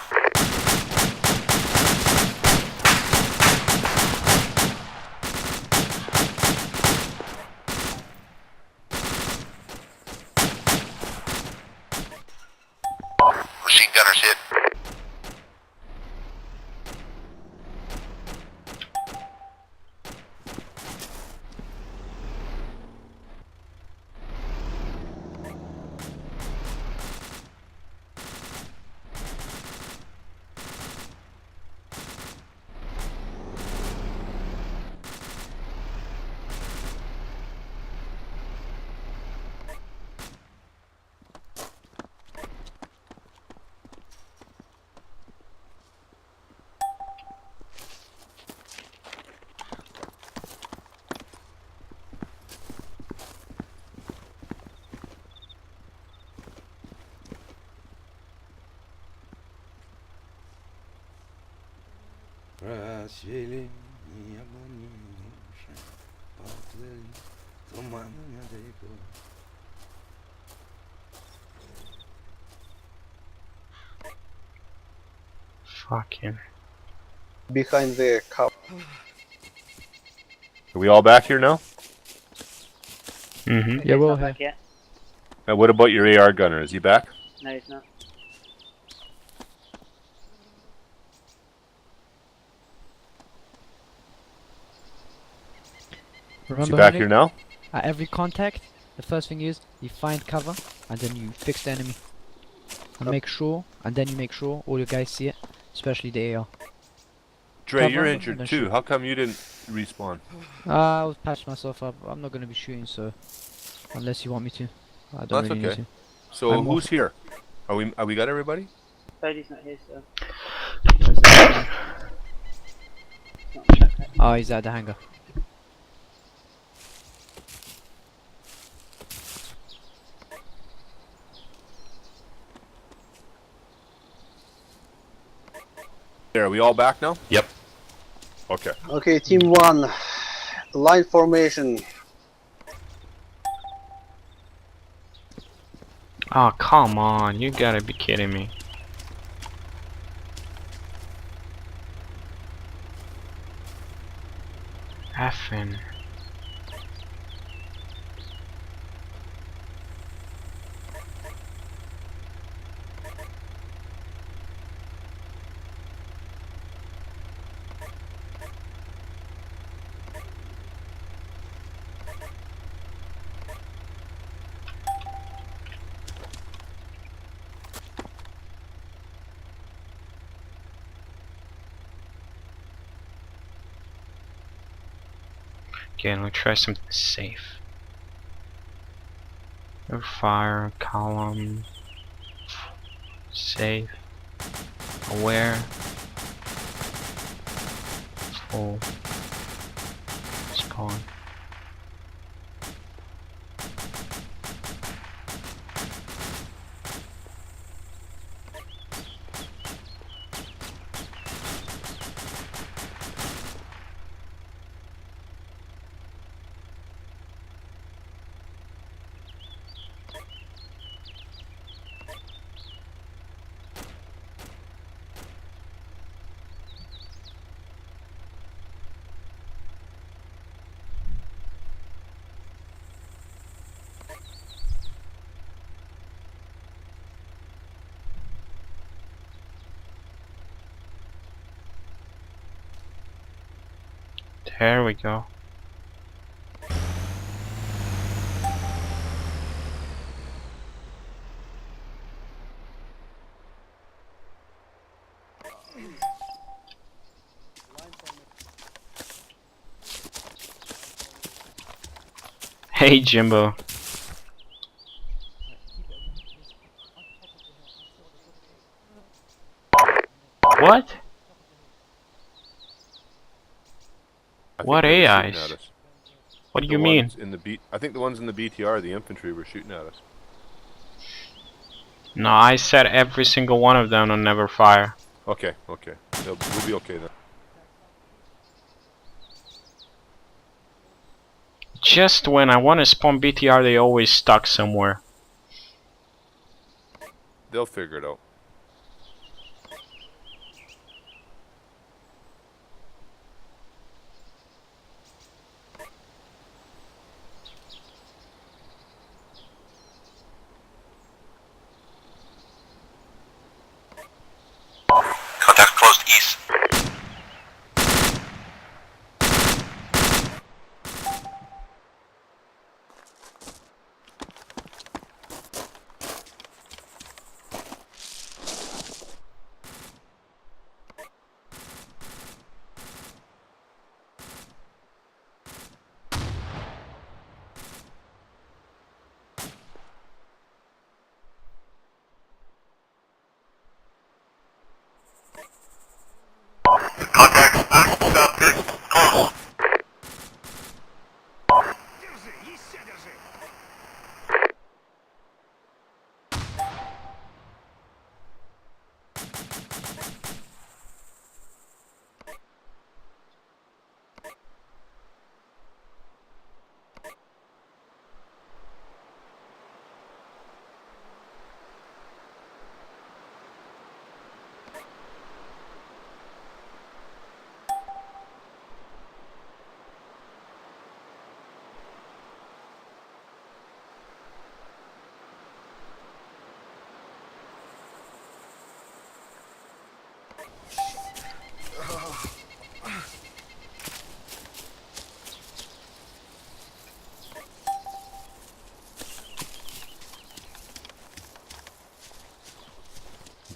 Machine gunners hit. Просили небо нынешнее, поплыли туманами далеко. Fucking. Behind the cup. Are we all back here now? Mm-hmm. Yeah, He's we're not here. back yet. What about your AR gunner? Is he back? No, he's not. Is he Remember, back Honig, here now? at every contact, the first thing is you find cover and then you fix the enemy. And make sure, and then you make sure all your guys see it, especially the AR. Dre, you're Cover, injured and then too. shoot. How come you didn't respawn? I was patched myself up. I'm not gonna be shooting, so unless you want me to, I don't That's really okay. need So I'm who's off. here? Are we got everybody? Bodei's not here, so to. Where's that? it's not on track yet. Oh, he's at the hangar. There, are we all back now? Yep. Okay. Okay, team 1. Line formation. Oh, come on. You gotta be kidding me. Effing. Again, we'll try something safe. No fire, column, safe, aware, full, spawn. There we go. Hey Jimbo. What? I think What they were shooting AIs? at us. What do The you mean? ones in the I think the ones in the BTR, the infantry, were shooting at us. No, I set every single one of them on never fire. Okay, okay. We'll be okay then. Just when I want to spawn BTR, they always stuck somewhere. They'll figure it out. Contact closed east.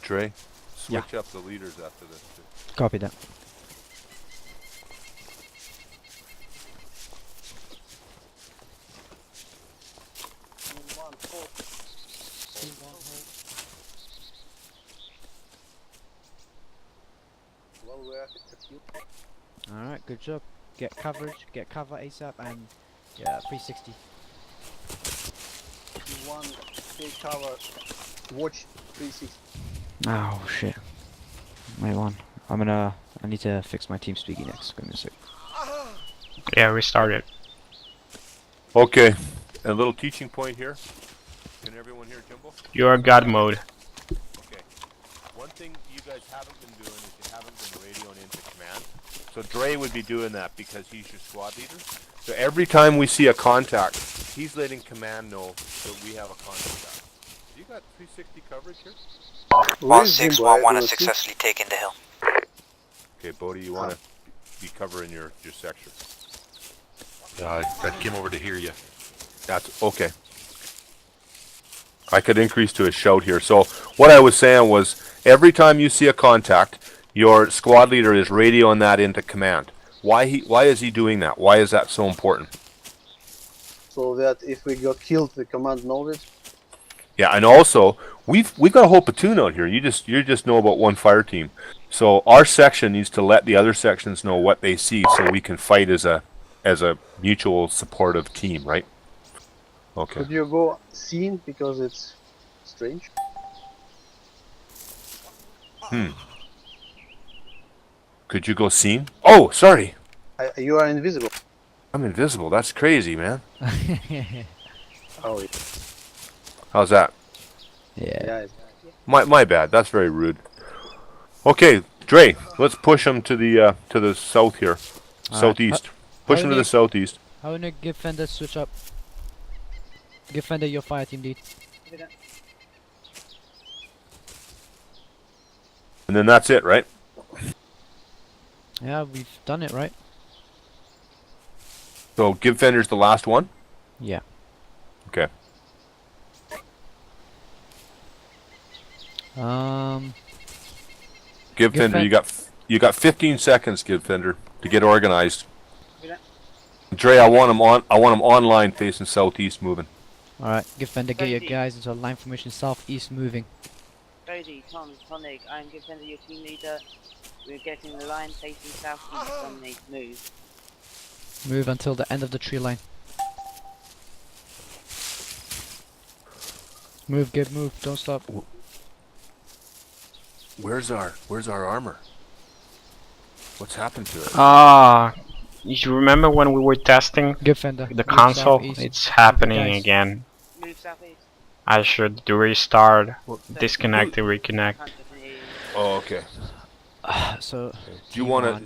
Trey, switch up the leaders after this. Copy that. Well, we're at you. Alright, good job. Get coverage, get cover ASAP, and yeah, 360. One, take cover, watch 360. Oh shit. Wait one. I need to fix my team speaking next. Give me a sec. Yeah, we started. Okay, a little teaching point here. Can everyone hear Jimbo? You're God mode. Okay. One thing you guys haven't been doing is you haven't been radioing into command. So Dre would be doing that because he's your squad leader. So every time we see a contact, he's letting command know that we have a contact. You got 360 coverage here? Where's Jimbo? I 1611 don't has see. successfully taken the hill. Okay, Bodei, you want to be covering your sector. I came over to hear you. That's okay. I could increase to a shout here. So what I was saying was every time you see a contact, your squad leader is radioing that into command. Why is he doing that? Why is that so important? So that if we got killed, the command knows it. Yeah, and also we've got a whole platoon out here. You just know about one fire team. So our section needs to let the other sections know what they see so we can fight as a mutual supportive team, right? Okay. Could you go scene because it's strange? Could you go scene? Oh, sorry. You are invisible. I'm invisible. That's crazy, man. Oh, yeah. How's that? Yeah. My bad. That's very rude. Okay, Dre, let's push him to the south here, southeast. Push him to the southeast. I wanna give Fender switch up. Give Fender your fire team lead. And then that's it, right? Yeah, we've done it, right? So Gibfender's the last one? Yeah. Okay. Gibfender, you got 15 seconds, Gibfender, to get organized. Dre, I want him online facing southeast moving. Alright, Gibfender, get your Bodei. guys into a line formation southeast moving. Bodei, Toms, HoNig, I am Gibfender, your team leader. We're getting the line facing southeast. Dominate, move. Move until the end of the tree line. Move, Gib, move, don't stop. Where's our armor? What's happened to it? You remember when we were testing Gibfender. the move console? southeast. It's happening guys. again. Move southeast. I should do restart, disconnect and reconnect. Can't definitely hear you. Oh, okay. So, Do you want to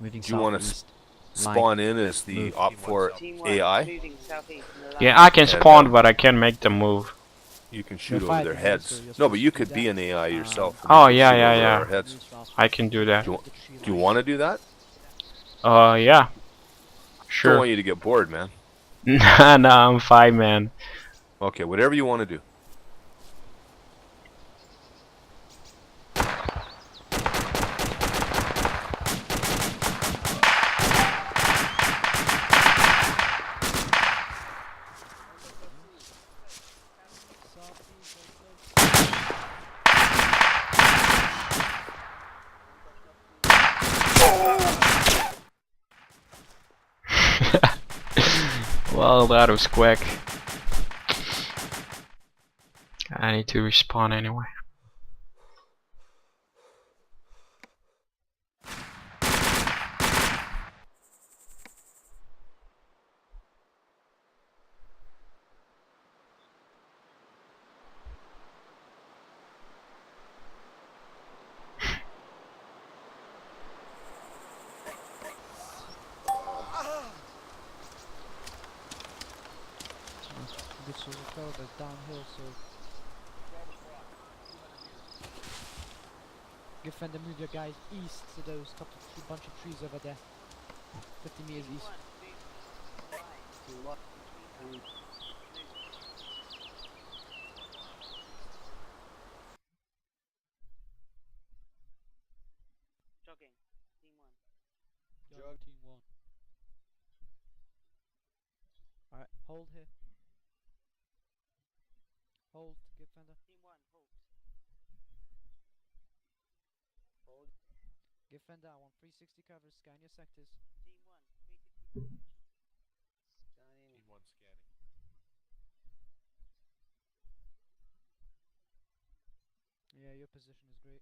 moving do you wanna southeast. spawn in as the Move. Op4 Team 1, AI? moving southeast in the line. Yeah, I can And, spawn, but I can't make the move. You can shoot You're over their fighting, heads. so you're No, supposed but you to do could be that. an AI yourself. and Oh, you can yeah, shoot yeah, over yeah. our heads. I can do that. Do you want to do that? Yeah. Don't Sure. want you to get bored, man. Nah, I'm fine, man. Okay, whatever you want to do. Well, that was quick. I need to respawn anyway. This was a fellow that's downhill, so Gibfender, move your guys east to those bunch of trees over there. 50 meters east. Jogging. Team 1. Jog team 1. Alright, hold here. Hold, Gibfender. Team 1, halt. Gibfender, I want 360 cover, scan your sectors. Team 1, 360 coverage. Scanning. Team 1 scanning. Yeah, your position is great.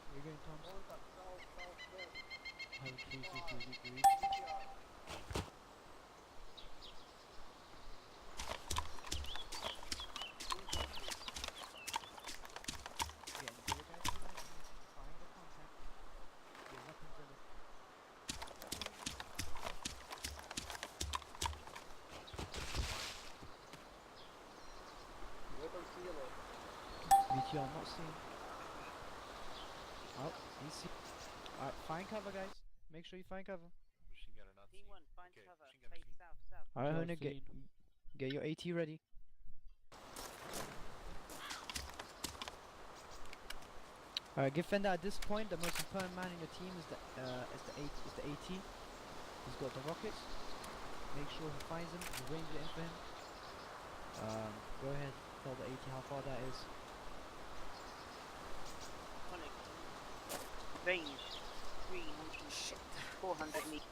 Where you going, Tom? Contact southwest. Have 360 degrees. Again, do your guys' positions, find the contact, your weapons ready. Weapon sealer. BTR not seen. Oh, he's seen. Alright, find cover, guys. Make sure you find cover. Machine gunner not Team seen. 1, find Okay, cover. machine gunner Face seen. south. Alright, Jog Honig, seen. get your AT ready. Alright, Gibfender, at this point, the most important man in your team is the AT. He's got the rockets. Make sure he finds them. Range it in for him. Go ahead, tell the AT how far that is. Tonic. Range 300, 400 meters.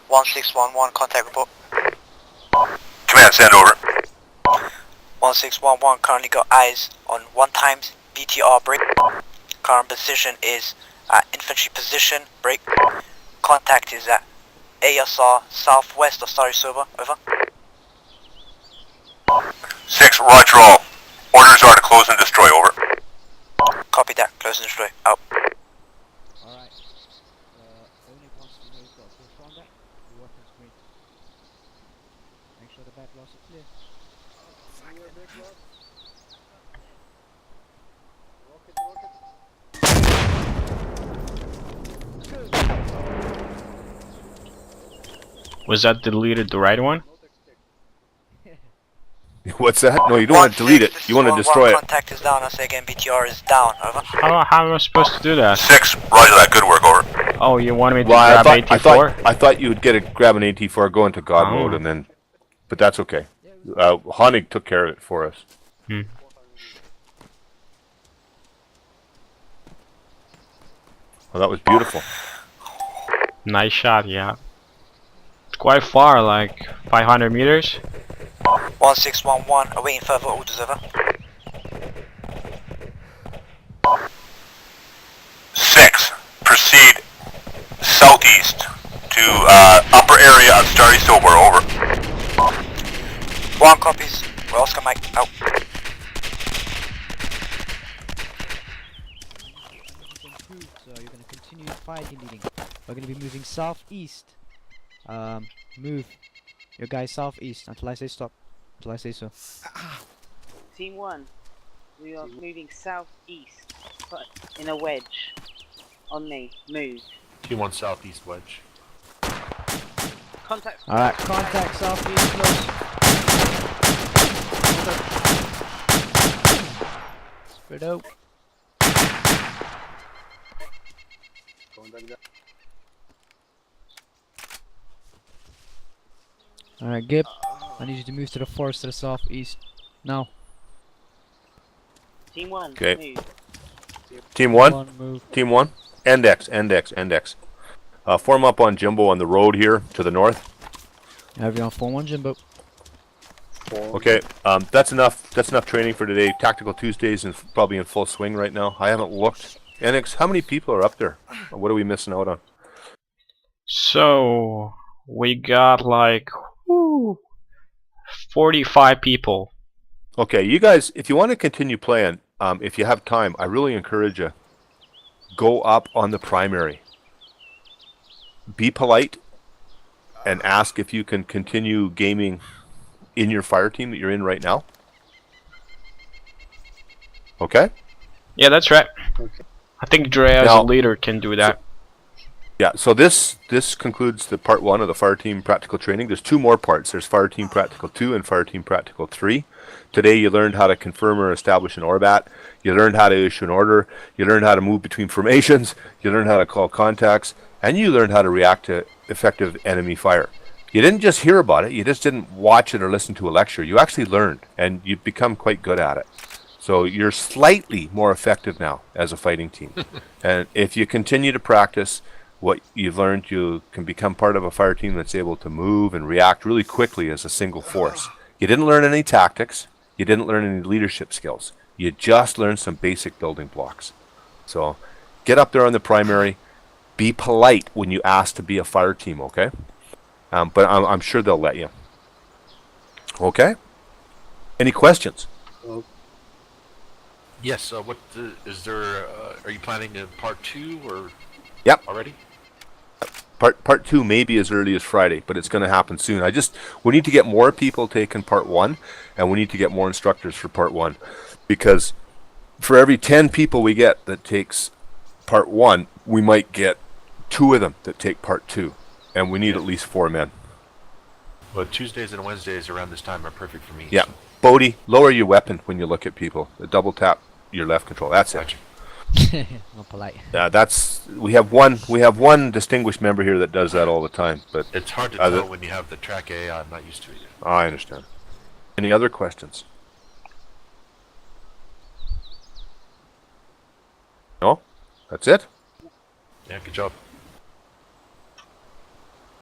One 1611, contact report. Command, send over. 1611, currently got eyes on 1 times BTR break. Current position is at infantry position, break. Contact is at ASR southwest of Starry Sober, over. 6, roger all. Orders are to close and destroy, over. Copy that, close and destroy, out. Alright. Only wants to know you've got a push on that. Your weapons green. Make sure the back blocks are clear. Clear back blocks. Rocket. Was that deleted the right one? Not expect. What's that? No, you don't want to delete it. You want to destroy it. Contact is down, I say again, BTR is down, over. How am I supposed to do that? 6, roger that. Good work, over. Oh, you wanted me to Well, grab AT4? I thought you would grab an AT4, go into God mode, and then. But that's okay. Honig took care of it for us. Hmm. Well, that was beautiful. Nice shot, yeah. It's quite far, like 500 meters. 1611, awaiting further orders, over. 6, proceed southeast to upper area of Starry Sober, over. 1 copies, we're Oscar Mike, out. Improved, so you're going to continue fighting leading. We're going to be moving southeast. Move your guys southeast until I say stop. Until I say so. Team 1, we are moving southeast, but in a wedge. On me, move. Team 1 southeast wedge. Contact. Alright, contact southeast close. Spread out. Alright, Gib. I need you to move to the forest to the southeast. Now. Team 1, Okay. move. Team 1. Move. Team 1. Index. Form up on Jimbo on the road here to the north. Everyone, form 1, Jimbo. Okay, that's enough. That's enough training for today. Tactical Tuesdays and probably in full swing right now. I haven't looked. Enex, how many people are up there? What are we missing out on? So we got like 45 people. Okay, you guys, if you want to continue playing, if you have time, I really encourage you. Go up on the primary. Be polite and ask if you can continue gaming in your fire team that you're in right now. Okay? Yeah, that's right. I think Dre as Now- a leader can do that. Yeah, so this concludes the part 1 of the Fire Team Practical Training. There's 2 more parts. There's Fire Team Practical 2 and Fire Team Practical 3. Today you learned how to confirm or establish an ORBAT. You learned how to issue an order. You learned how to move between formations. You learned how to call contacts. And you learned how to react to effective enemy fire. You didn't just hear about it. You just didn't watch it or listen to a lecture. You actually learned, and you've become quite good at it. So you're slightly more effective now as a fighting team. And if you continue to practice what you've learned, you can become part of a fire team that's able to move and react really quickly as a single force. You didn't learn any tactics. You didn't learn any leadership skills. You just learned some basic building blocks. So get up there on the primary. Be polite when you ask to be a fire team, okay? But I'm sure they'll let you. Okay? Any questions? Yes. Is there? Are you planning a part 2 or? Yep. Already? Part 2 may be as early as Friday, but it's going to happen soon. We need to get more people taking part 1, and we need to get more instructors for part 1, because for every 10 people we get that takes part 1, we might get 2 of them that take part 2, and we need at least 4 men. Well, Tuesdays and Wednesdays around this time are perfect for me. Yeah. So. Bodei, lower your weapon when you look at people. Double tap your left control. That's it. Not polite. We have one distinguished member here that does that all the time, but It's hard to tell when you have the track A. I'm not used to it yet. I understand. Any other questions? No? That's it? Yeah, good job.